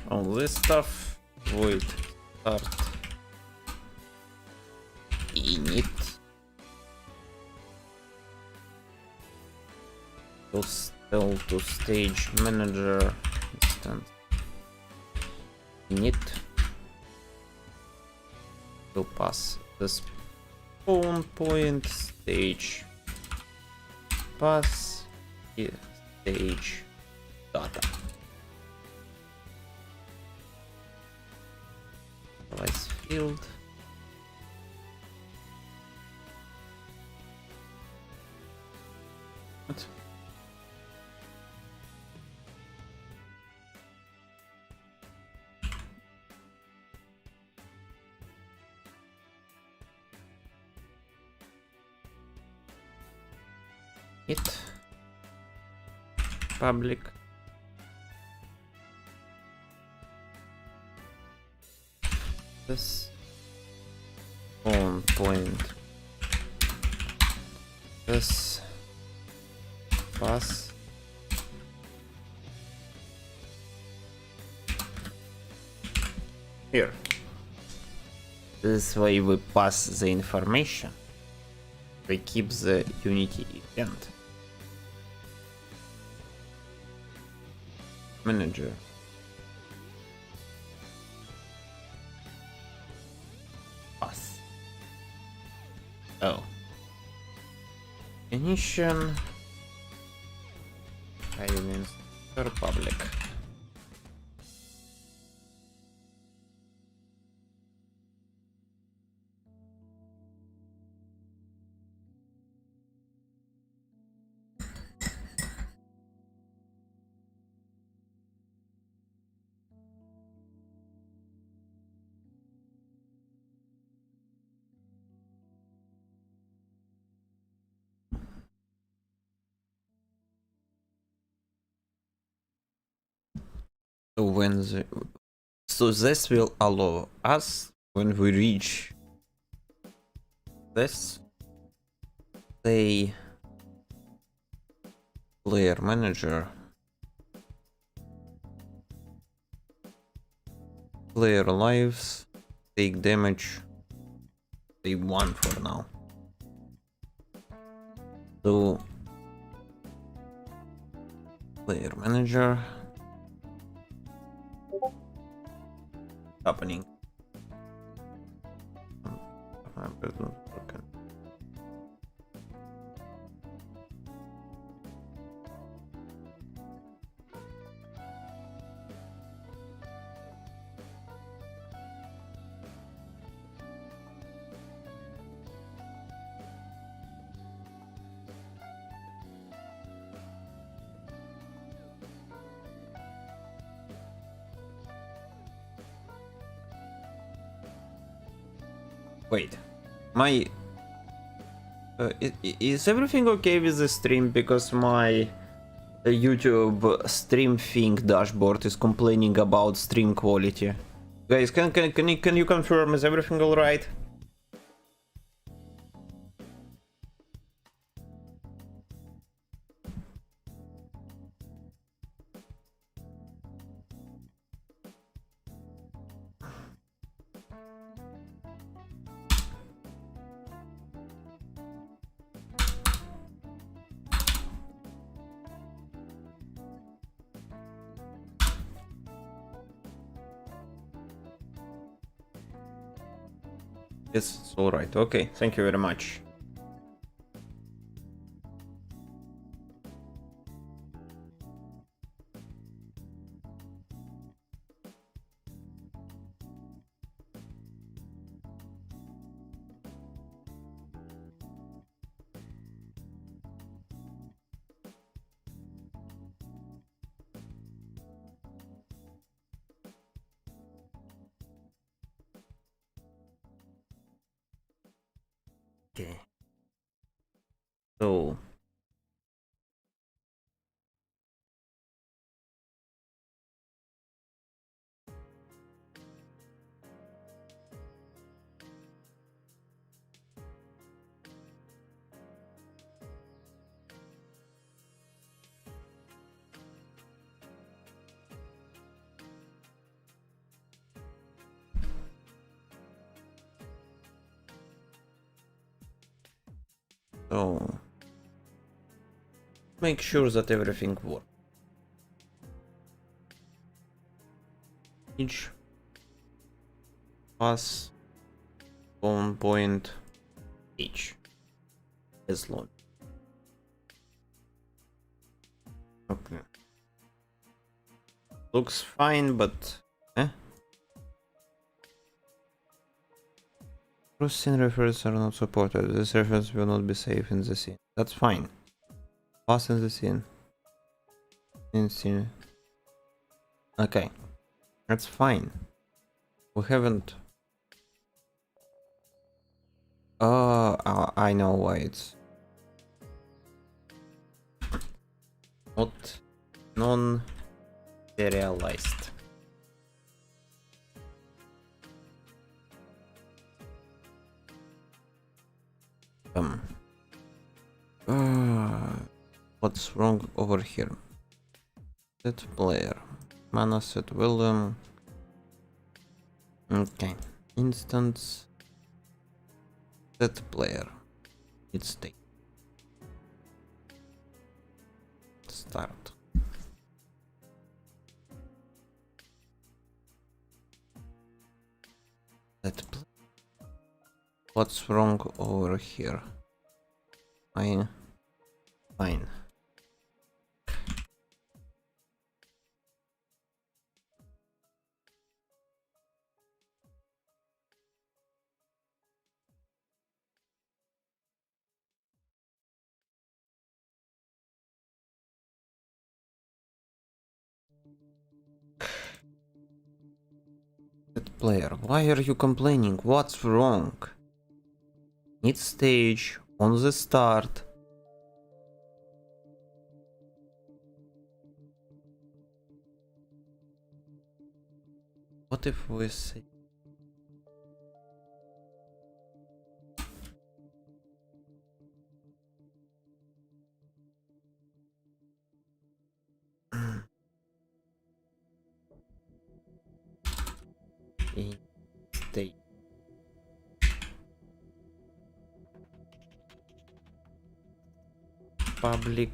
all this stuff void start init tell to stage manager instance init to pass the spawn point stage pass stage data device field what? It public this on point this pass here. This way we pass the information. We keep the Unity event manager. Pass. Oh. Ignition. Means public. So this will allow us when we reach this say player manager player lives take damage say 1 for now. So player manager happening? Wait, my is everything okay with the stream? Because my YouTube stream thing dashboard is complaining about stream quality. Guys, can you confirm, is everything alright? It's alright, okay, thank you very much. Okay. So make sure that everything works. Each pass on point H is long. Okay. Looks fine, but cross scene references are not supported. This reference will not be safe in the scene. That's fine. Pass in the scene. In scene. Okay. That's fine. We haven't. Oh, I know why it's not non-serialized. What's wrong over here? Set player. Mana set William. Okay. Instance. Set player. It's state. Start. Set player. What's wrong over here? Fine. Fine. Player, why are you complaining? What's wrong? Need stage on the start. What if we say in stage? Public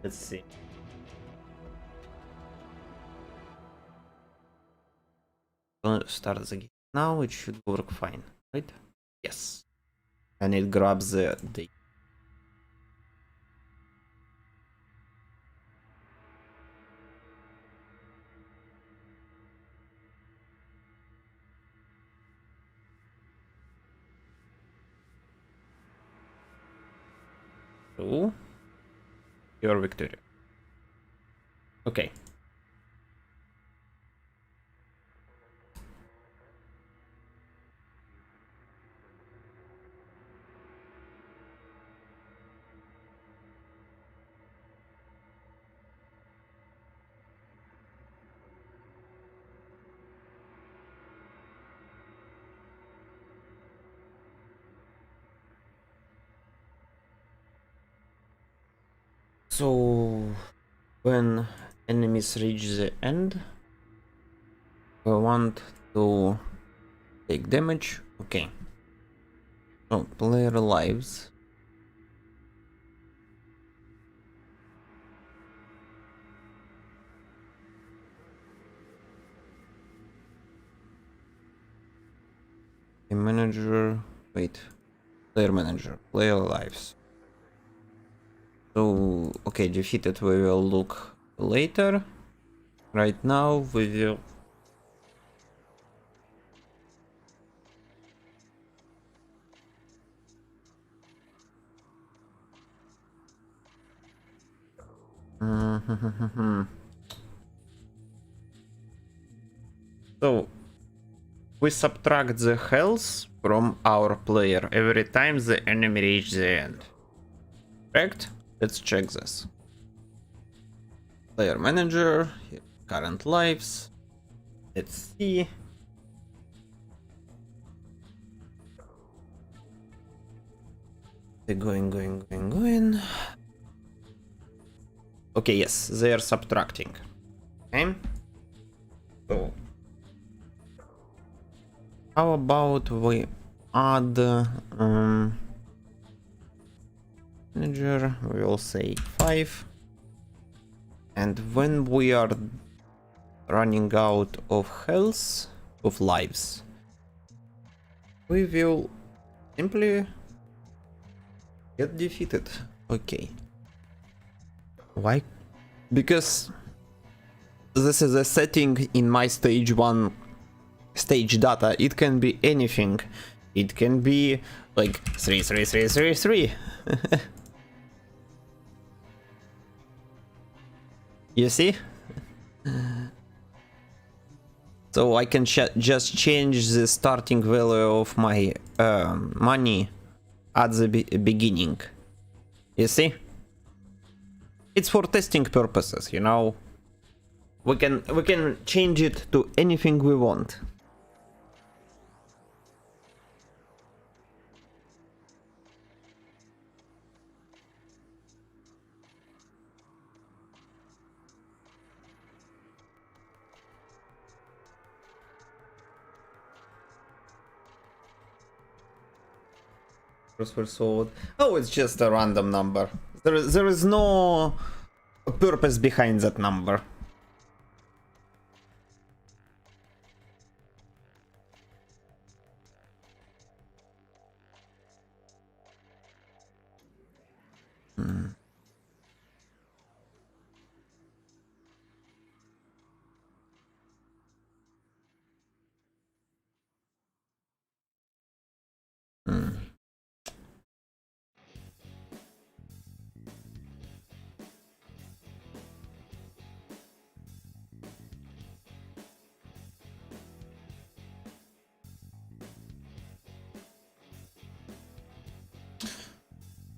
Let's see. Gonna start the game now. It should work fine, right? Yes. And it grabs the so your victory. Okay. So when enemies reach the end, we want to take damage. Okay. So player lives. A manager. Wait. Player manager. Player lives. So okay, defeated we will look later. Right now we will so we subtract the health from our player every time the enemy reaches the end. Correct? Let's check this. Player manager, current lives. Let's see. They're going. Okay, yes, they are subtracting. Okay. So how about we add manager, we will say 5, and when we are running out of health, of lives, we will simply get defeated. Okay. Why? Because this is a setting in my stage 1 stage data. It can be anything. It can be like 3 3 3 3 3. You see? So I can just change the starting value of my money at the beginning. You see? It's for testing purposes, you know. We can change it to anything we want. Sword. Oh, it's just a random number. There is no purpose behind that number. Hmm. Hmm.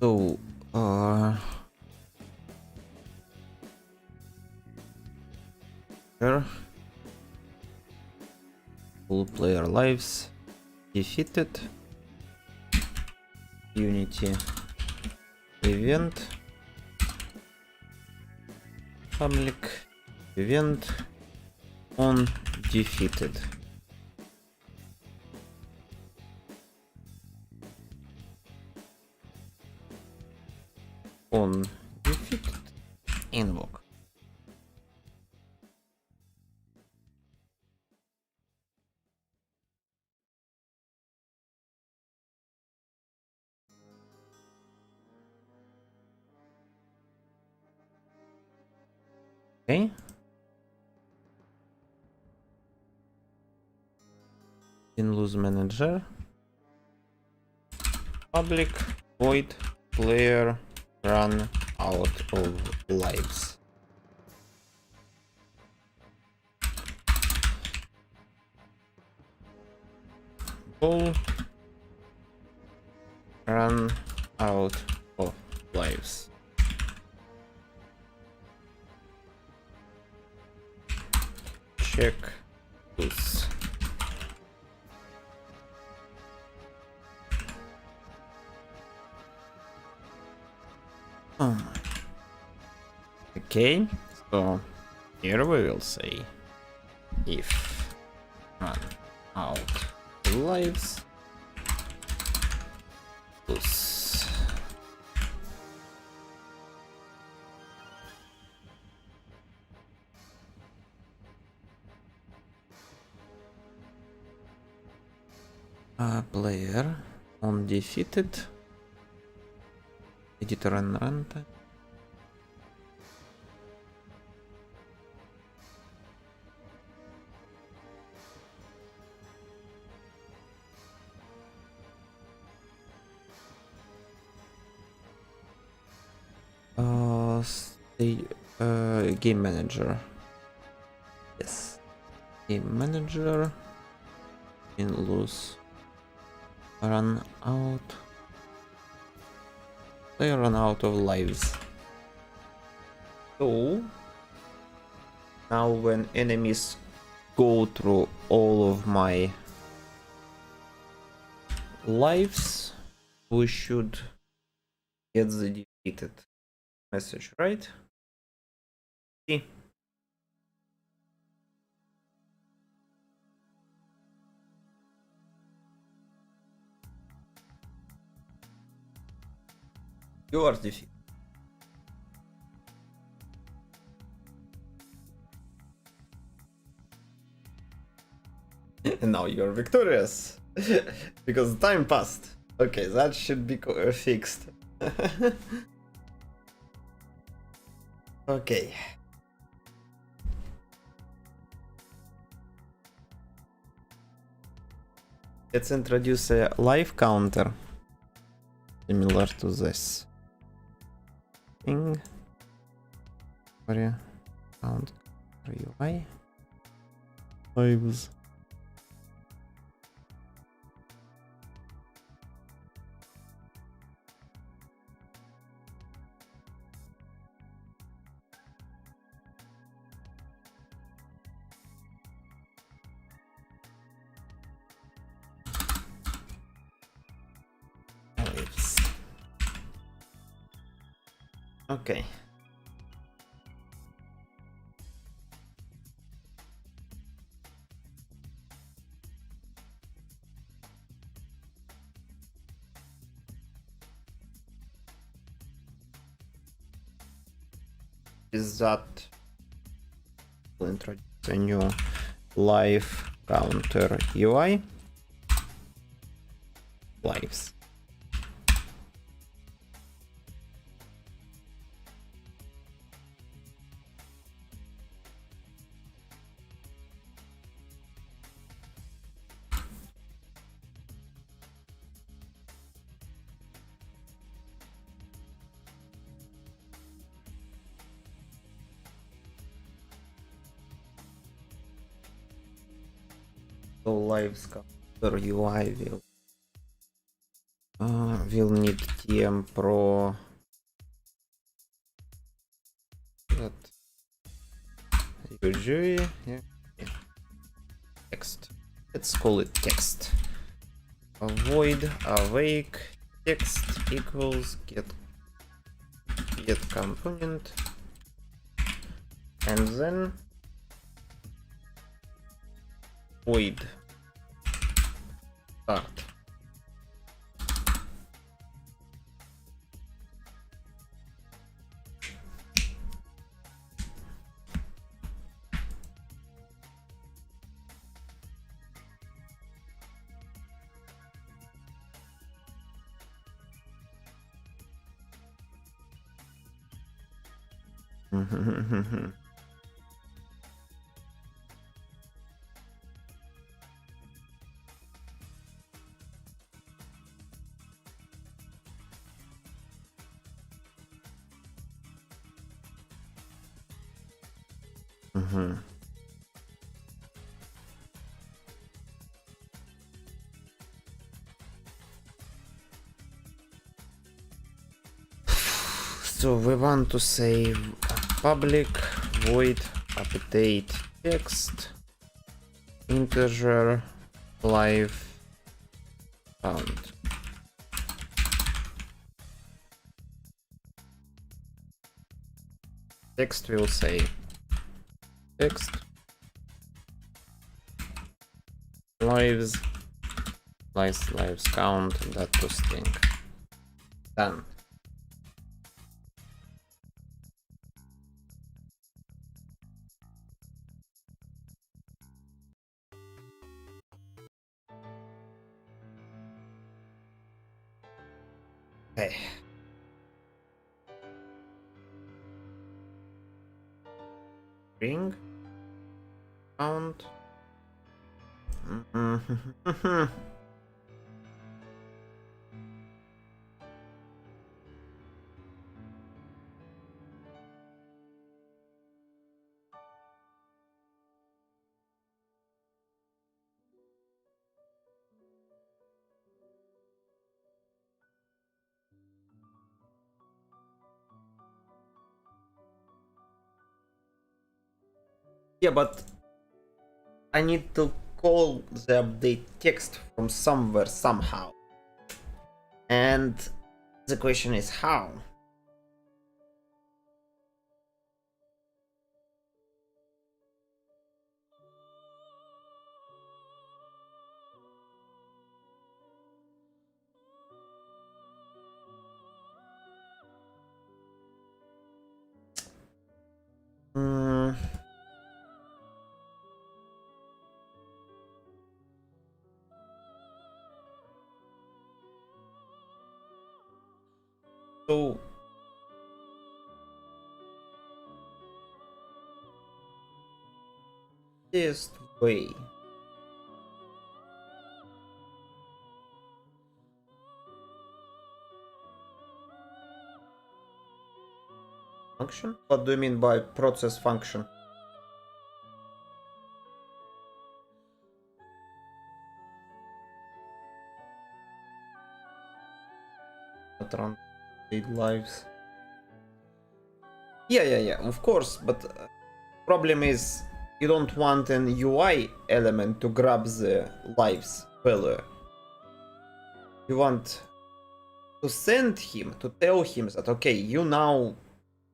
So, here, full player lives defeated. Unity event. Public event on defeated. On defeated. invoke. Okay. Didn't lose manager. Public void player run out of lives. Ball run out of lives. Check this. Oh my. Okay, so here we will say if run out lives plus player undefeated editor and runtime. Game manager. Yes, game manager. In lose. Run out. They run out of lives. So now when enemies go through all of my lives, we should get the defeated message, right? See. You are defeated. And now you're victorious. Because time passed. Okay, that should be fixed. Okay. Let's introduce a live counter similar to this thing. Sorry, count UI lives. Okay. Is that we'll introduce a new live counter UI lives. So lives counter UI will need TM Pro that UGUI, yeah. Text. Let's call it text. Void awake text equals get component, and then void start. So we want to save public void update text integer live count. Text will say text lives count that to string. Done. Okay. String count. Yeah, but I need to call the update text from somewhere somehow. And the question is how? So this way. Function? What do you mean by process function? Around 8 lives. Yeah, of course, but problem is you don't want an UI element to grab the lives value. You want to send him, to tell him that okay, you now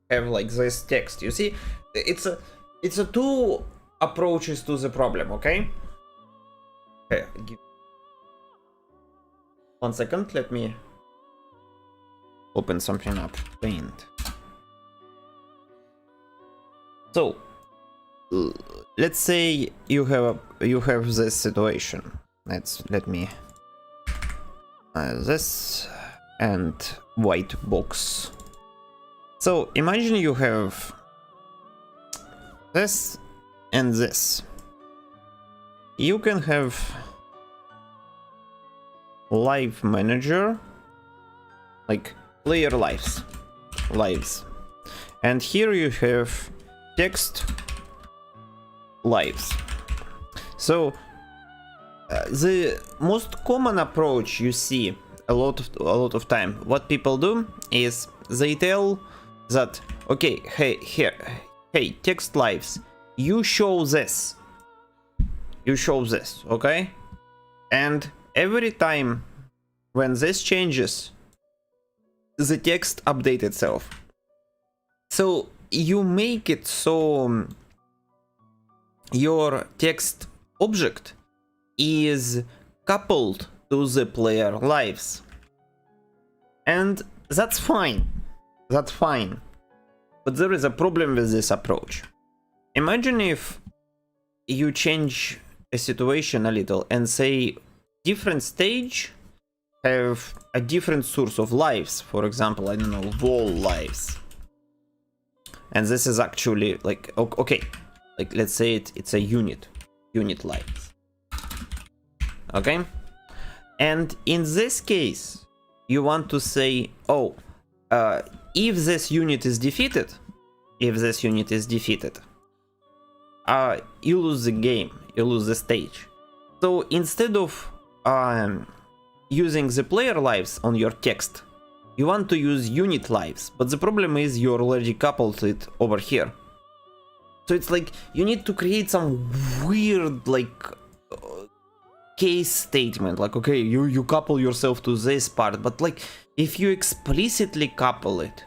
have like this text. You see, it's a two approaches to the problem. Okay. Okay. 1 second. Let me open something up. Paint. So let's say you have this situation. Let me this and white box. So imagine you have this and this. You can have live manager, like player lives, and here you have text lives. So the most common approach you see a lot of time, what people do is they tell that okay, hey text lives, you show this, okay, and every time when this changes, the text updates itself. So you make it so your text object is coupled to the player lives, and that's fine. But there is a problem with this approach. Imagine if you change a situation a little and say different stage have a different source of lives. For example, I don't know, wall lives. And this is actually like, okay, like let's say it's a unit lives. Okay, and in this case you want to say, oh, if this unit is defeated, you lose the game, you lose the stage. So instead of using the player lives on your text, you want to use unit lives, but the problem is you already coupled it over here. So it's like you need to create some weird like case statement, like, okay, you couple yourself to this part, but like if you explicitly couple it,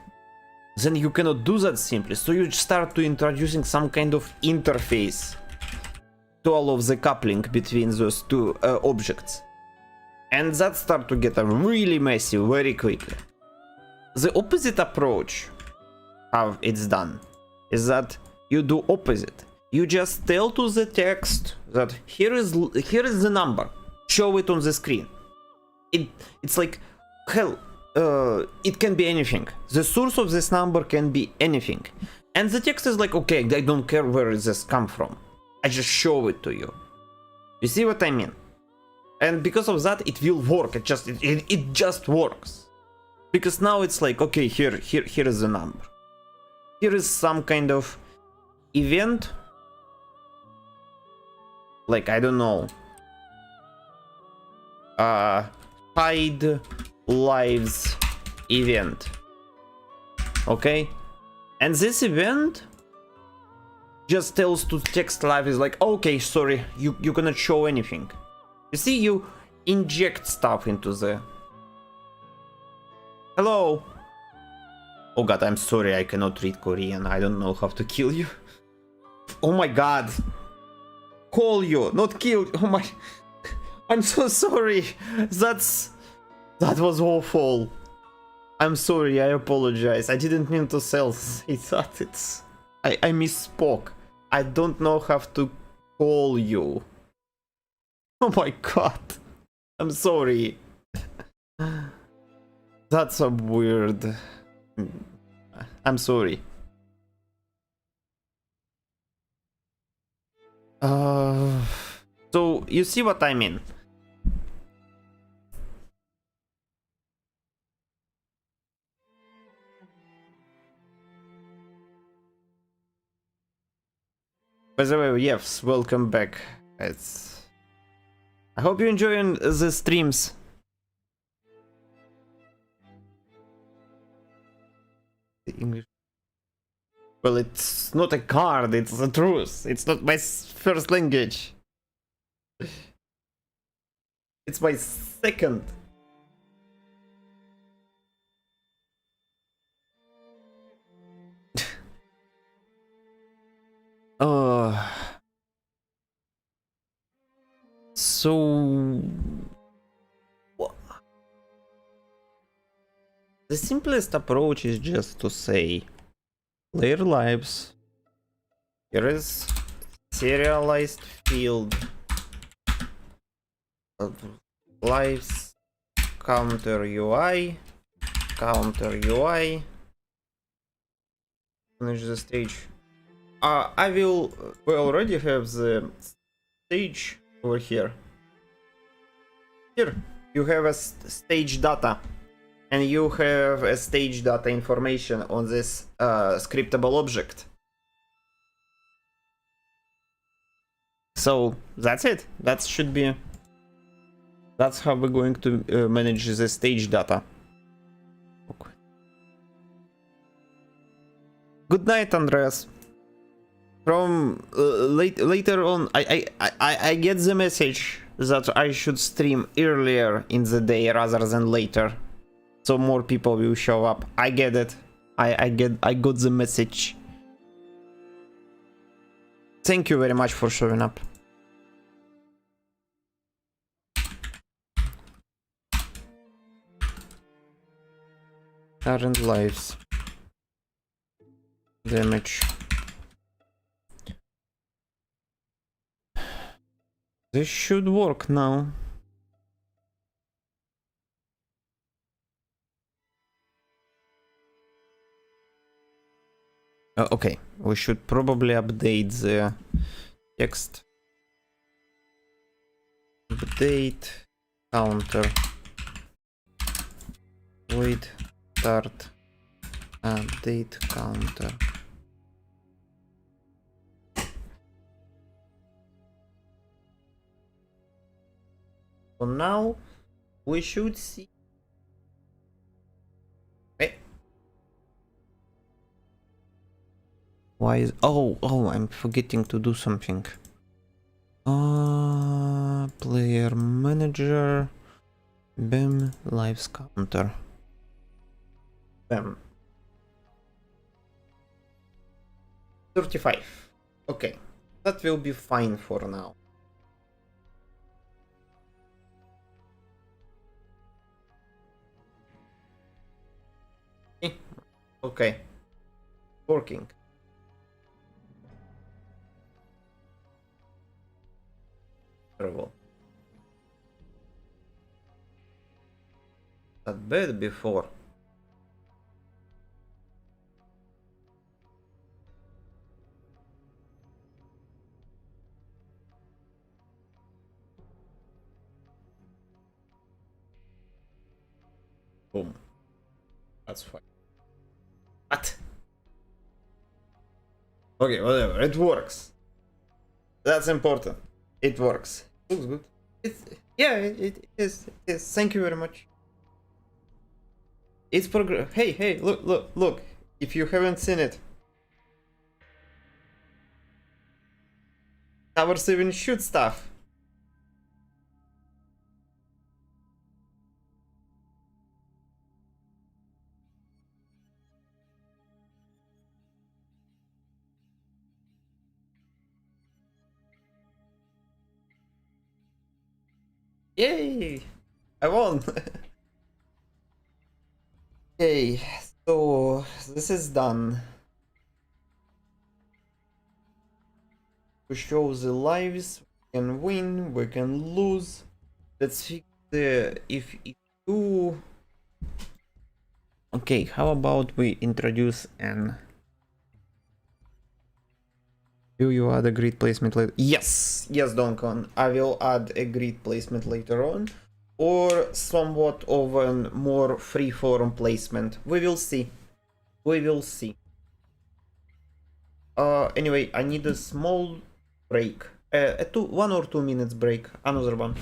then you cannot do that simply. So you start to introducing some kind of interface to all of the coupling between those two objects, and that start to get really messy very quickly. The opposite approach, how it's done, is that you do opposite. You just tell to the text that here is the number, show it on the screen. It's like, hell, it can be anything. The source of this number can be anything, and the text is like, okay, I don't care where this come from, I just show it to you. You see what I mean? And because of that, it will work. It just works. Because now it's like, okay, here is the number. Here is some kind of event. Like, I don't know. Hide lives event. Okay? And this event just tells to text live is like, okay, sorry, you cannot show anything. You see, you inject stuff into the... Hello. Oh god, I'm sorry, I cannot read Korean. I don't know how to kill you. Oh my god. Call you, not kill. Oh my... I'm so sorry. That was awful. I'm sorry, I apologize. I didn't mean to say that. It's... I misspoke. I don't know how to call you. Oh my god. I'm sorry. That's so weird. I'm sorry. So you see what I mean? By the way, yes, welcome back. I hope you're enjoying the streams. The English. Well, it's not a card, it's the truth. It's not my first language. It's my second. So the simplest approach is just to say player lives. Here is serialized field of lives counter UI finish the stage. We already have the stage over here. Here you have a stage data, and you have a stage data information on this scriptable object. So that's it. That should be. That's how we're going to manage the stage data. Okay. Good night, Andreas. From later on, I get the message that I should stream earlier in the day rather than later, so more people will show up. I get it. I got the message. Thank you very much for showing up. Current lives. Damage. This should work now. Okay, we should probably update the text. Update counter. Wait, start. Update counter. So now we should see. Why is I'm forgetting to do something. Player manager. BIM lives counter. BIM 35. Okay, that will be fine for now. Okay, working. Terrible. That bad before. Boom. That's fine. What? Okay, whatever. It works. That's important. It works. Looks good. It is. It is. Thank you very much. It's progress. Hey, look. If you haven't seen it, Tower 7 shoot stuff. Yay! I won! Okay, so this is done. We show the lives, we can win, we can lose. Let's fix the if you. Okay, how about we introduce an. Do you add a grid placement later? Yes, Donkon. I will add a grid placement later on, or somewhat of a more free-form placement. We will see. We will see. Anyway, I need a small break. 1 or 2 minutes break. Another one.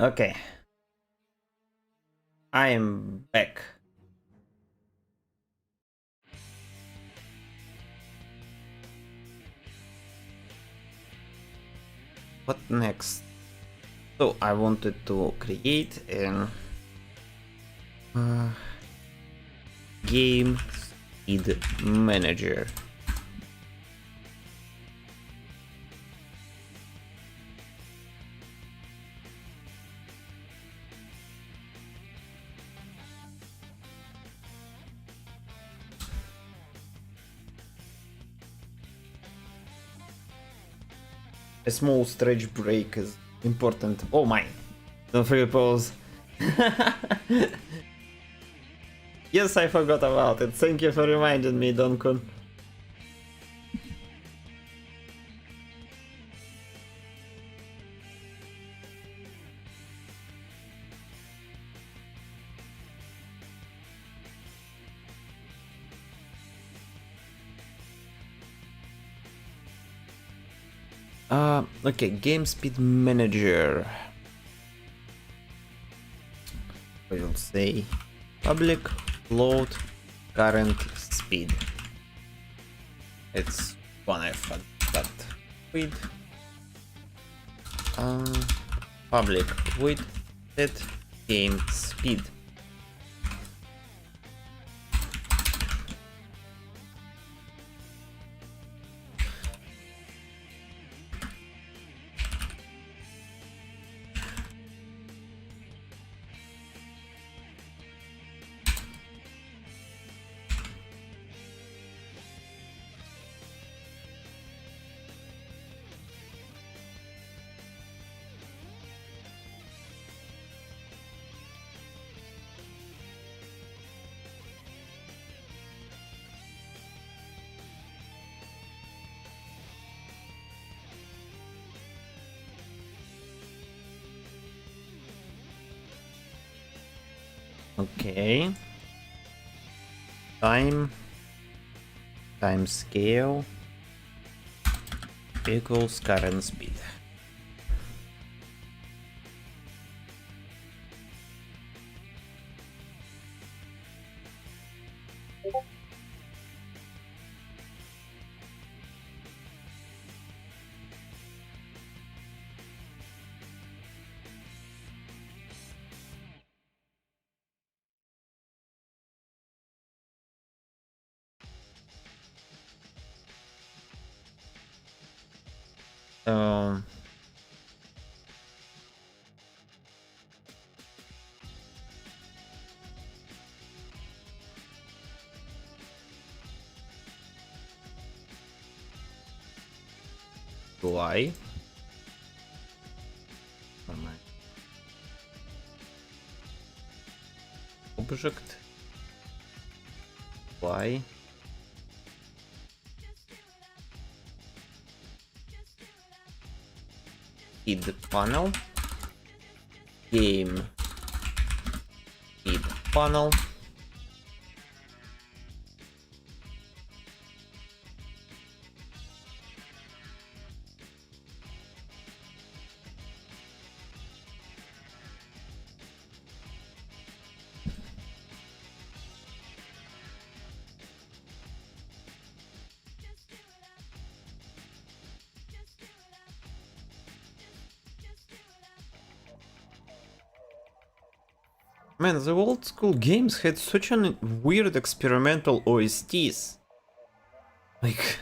Okay. I am back. What next? So I wanted to create an Game Speed Manager. A small stretch break is important. Oh my! Don't forget pause. Yes, I forgot about it. Thank you for reminding me, Donkun. Okay, Game Speed Manager. We will say public float current speed. It's one F that with public with set game speed. Okay. Time scale equals current speed. Um, why? Object. Why? Feed panel. Game feed panel. Man, the old school games had such an weird experimental OSTs. Like,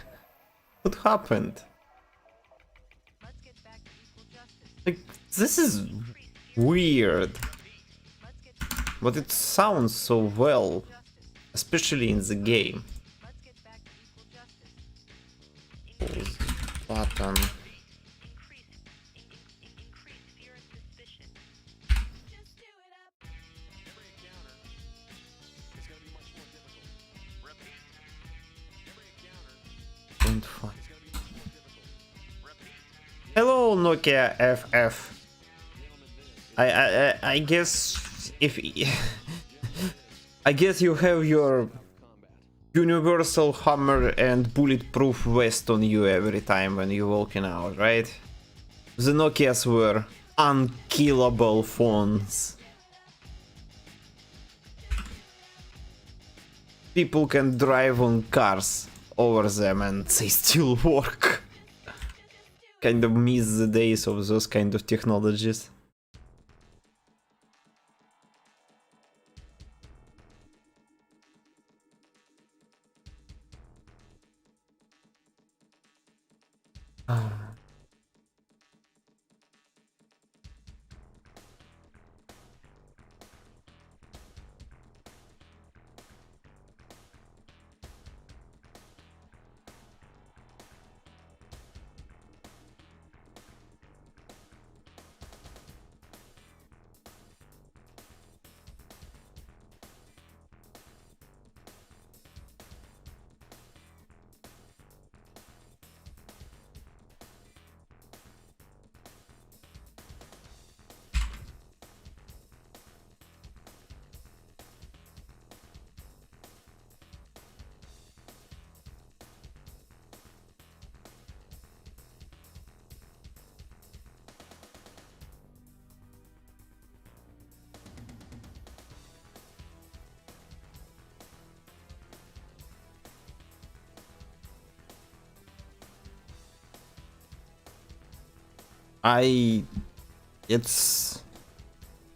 what happened? Like, this is weird. But it sounds so well, especially in the game. Pause button. Don't find. Hello, Nokia FF. I guess if I guess you have your universal hammer and bulletproof vest on you every time when you're walking out, right? The Nokias were unkillable phones. People can drive on cars over them and they still work. Kind of miss the days of those kind of technologies.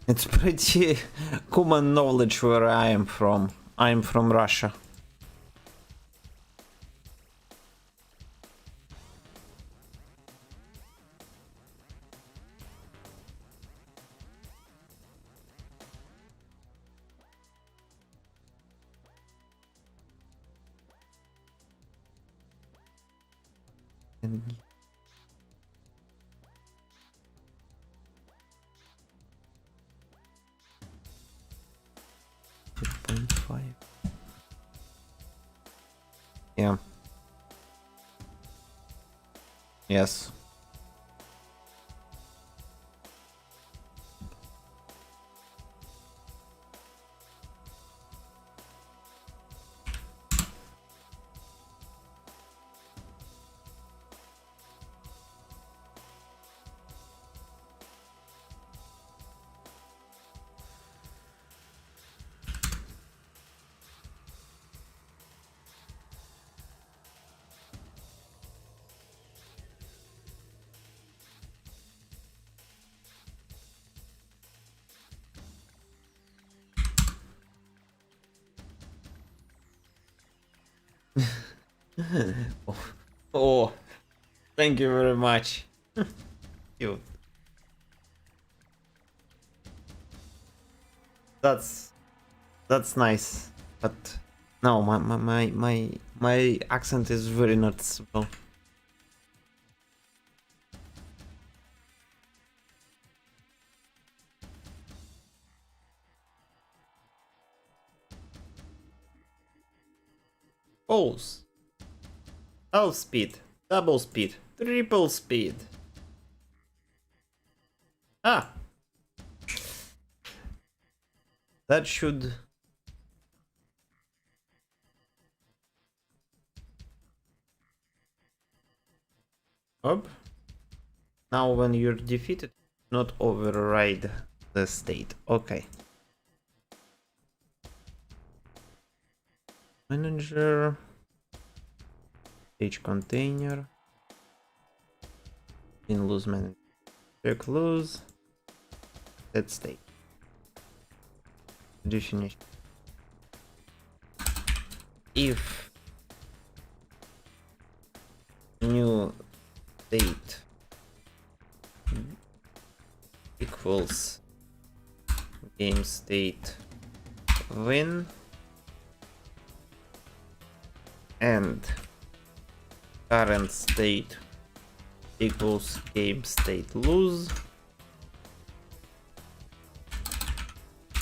It's pretty common knowledge where I am from. I'm from Russia. And 2.5. Yeah. Yes. Oh, thank you very much. You. That's nice, but no, my accent is very noticeable. Pulse. Half speed, double speed, triple speed. Ah, that should. Up. Now when you're defeated, not override the state. Okay. Manager. Stage container. In lose manager. Check lose. Set state. Definition. If new state equals game state win and current state equals game state lose,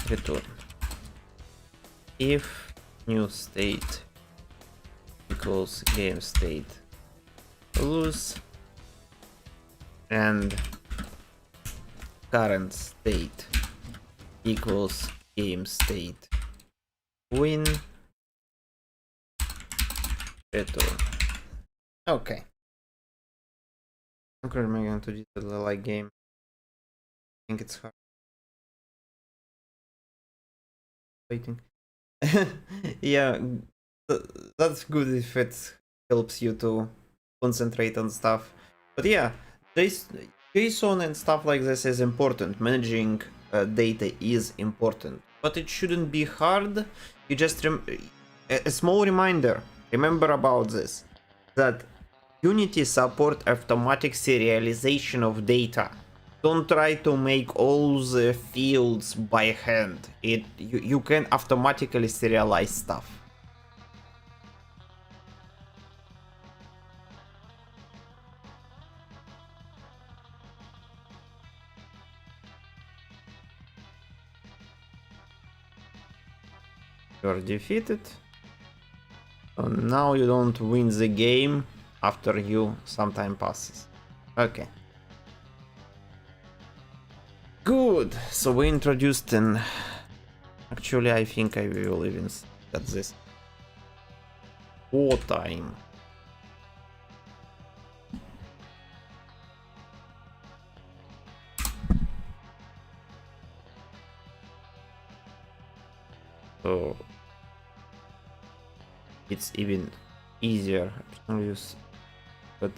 return. If new state equals game state lose and current state equals game state win, return. Okay. I'm currently going to do the like game. I think it's hard. Waiting. Yeah, that's good if it helps you to concentrate on stuff. But yeah, JSON and stuff like this is important. Managing data is important, but it shouldn't be hard. You just a small reminder. Remember about this, that Unity support automatic serialization of data. Don't try to make all the fields by hand. You can automatically serialize stuff. You're defeated. So now you don't win the game after some time passes. Okay. Good. So we introduced an. Actually, I think I will even at this. Wartime. So it's even easier to use, but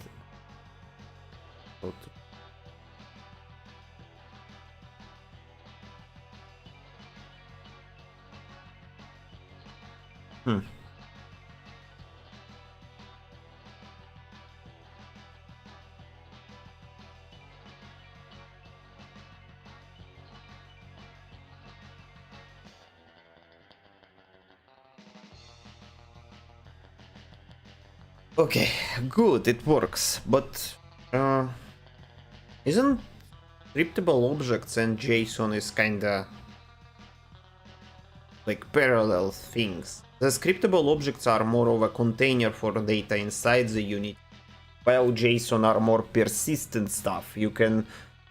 Okay, good, it works, but isn't scriptable objects and JSON is kinda like parallel things? The scriptable objects are more of a container for data inside the unit, while JSON are more persistent stuff. You can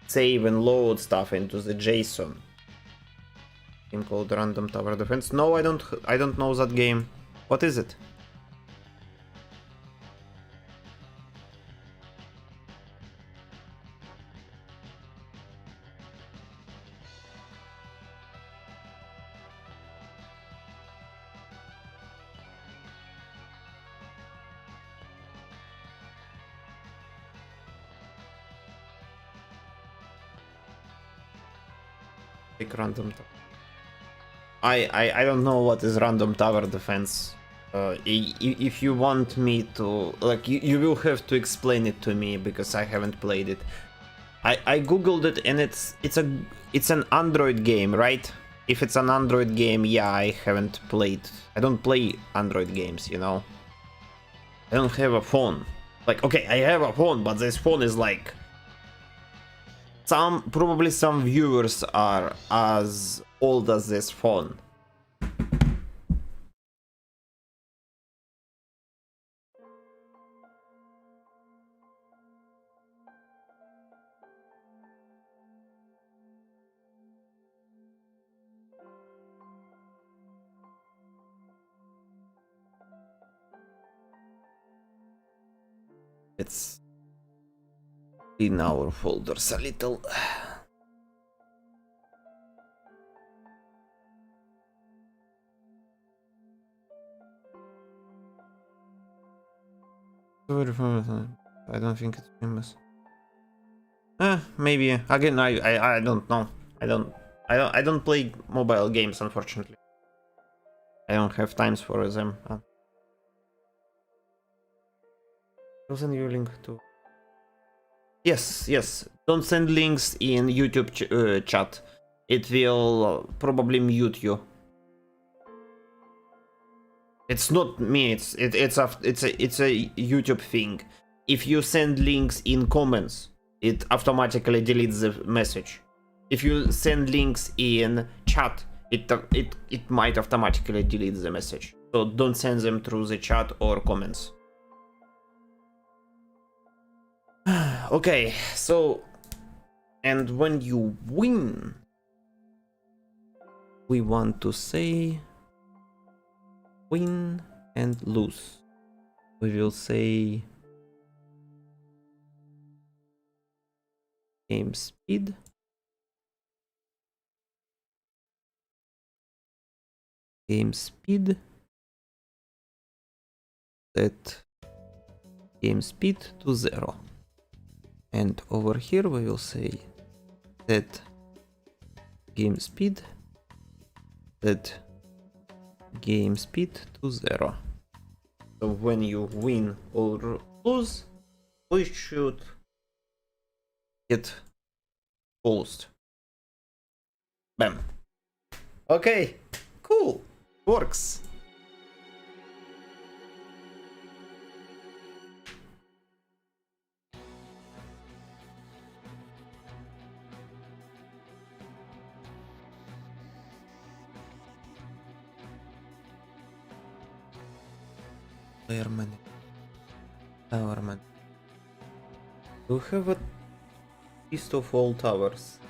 save and load stuff into the JSON. Game called Random Tower Defense. No, I don't know that game. What is it? Like random. I don't know what is random tower defense. If you want me to, like, you will have to explain it to me because I haven't played it. I googled it and it's an Android game, right? If it's an Android game, yeah, I haven't played. I don't play Android games, you know. I don't have a phone. Like, okay, I have a phone, but this phone is like probably some viewers are as old as this phone. Let's clean our folders a little. I don't think it's famous. Maybe again. I don't know. I don't play mobile games, unfortunately. I don't have times for them. I'll send you a link to. Yes. Don't send links in YouTube chat. It will probably mute you. It's not me. It's a YouTube thing. If you send links in comments, it automatically deletes the message. If you send links in chat, it might automatically delete the message. So don't send them through the chat or comments. Okay, so, and when you win, we want to say win and lose. We will say game speed, set game speed to 0. And over here we will say set game speed to 0. So when you win or lose, we should get closed. Bam. Okay, cool. Works. Player manager. Tower man. Do you have a list of all towers?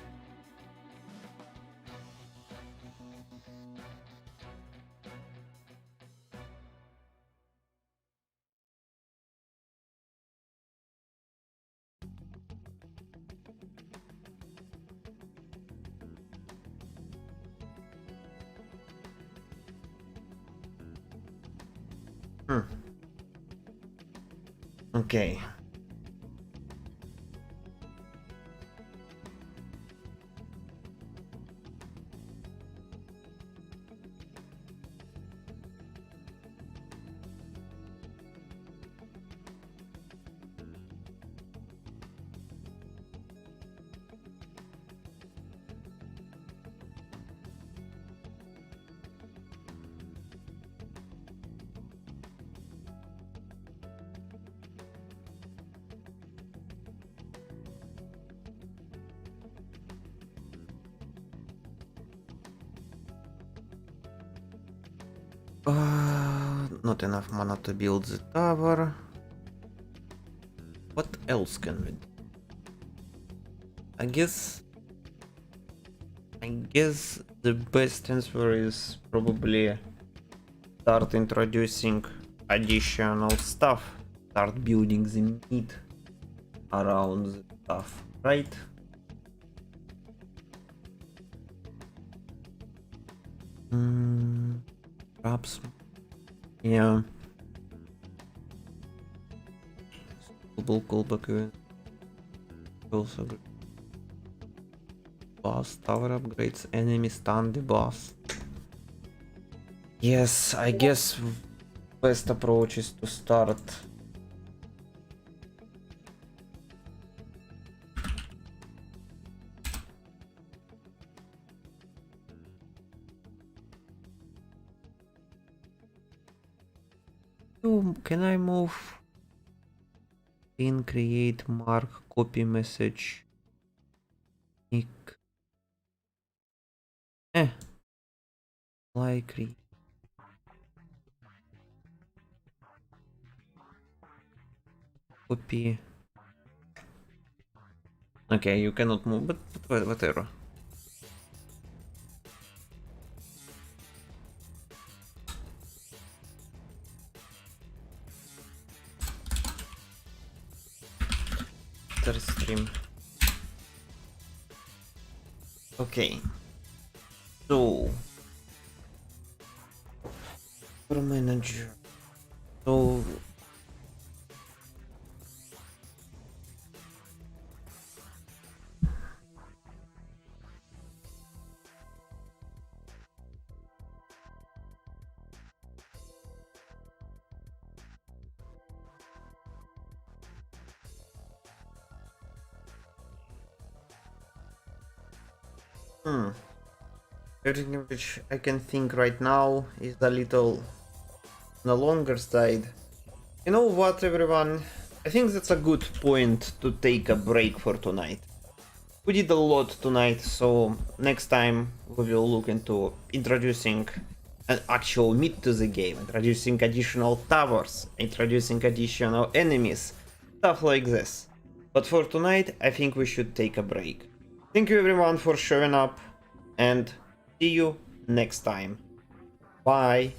Okay. Not enough mana to build the tower. What else can we do? I guess the best answer is probably start introducing additional stuff. Start building the meat around the stuff, right? Perhaps. Yeah. Global callback. Also good. Boss tower upgrades, enemy stun the boss. Yes, I guess best approach is to start can I move in create mark copy message nick likely copy. Okay, you cannot move, but whatever. Start stream. Okay. So for manager. So everything which I can think right now is a little on the longer side. You know what, everyone? I think that's a good point to take a break for tonight. We did a lot tonight, so next time we will look into introducing an actual meat to the game, introducing additional towers, introducing additional enemies, stuff like this. But for tonight, I think we should take a break. Thank you everyone for showing up, and see you next time. Bye.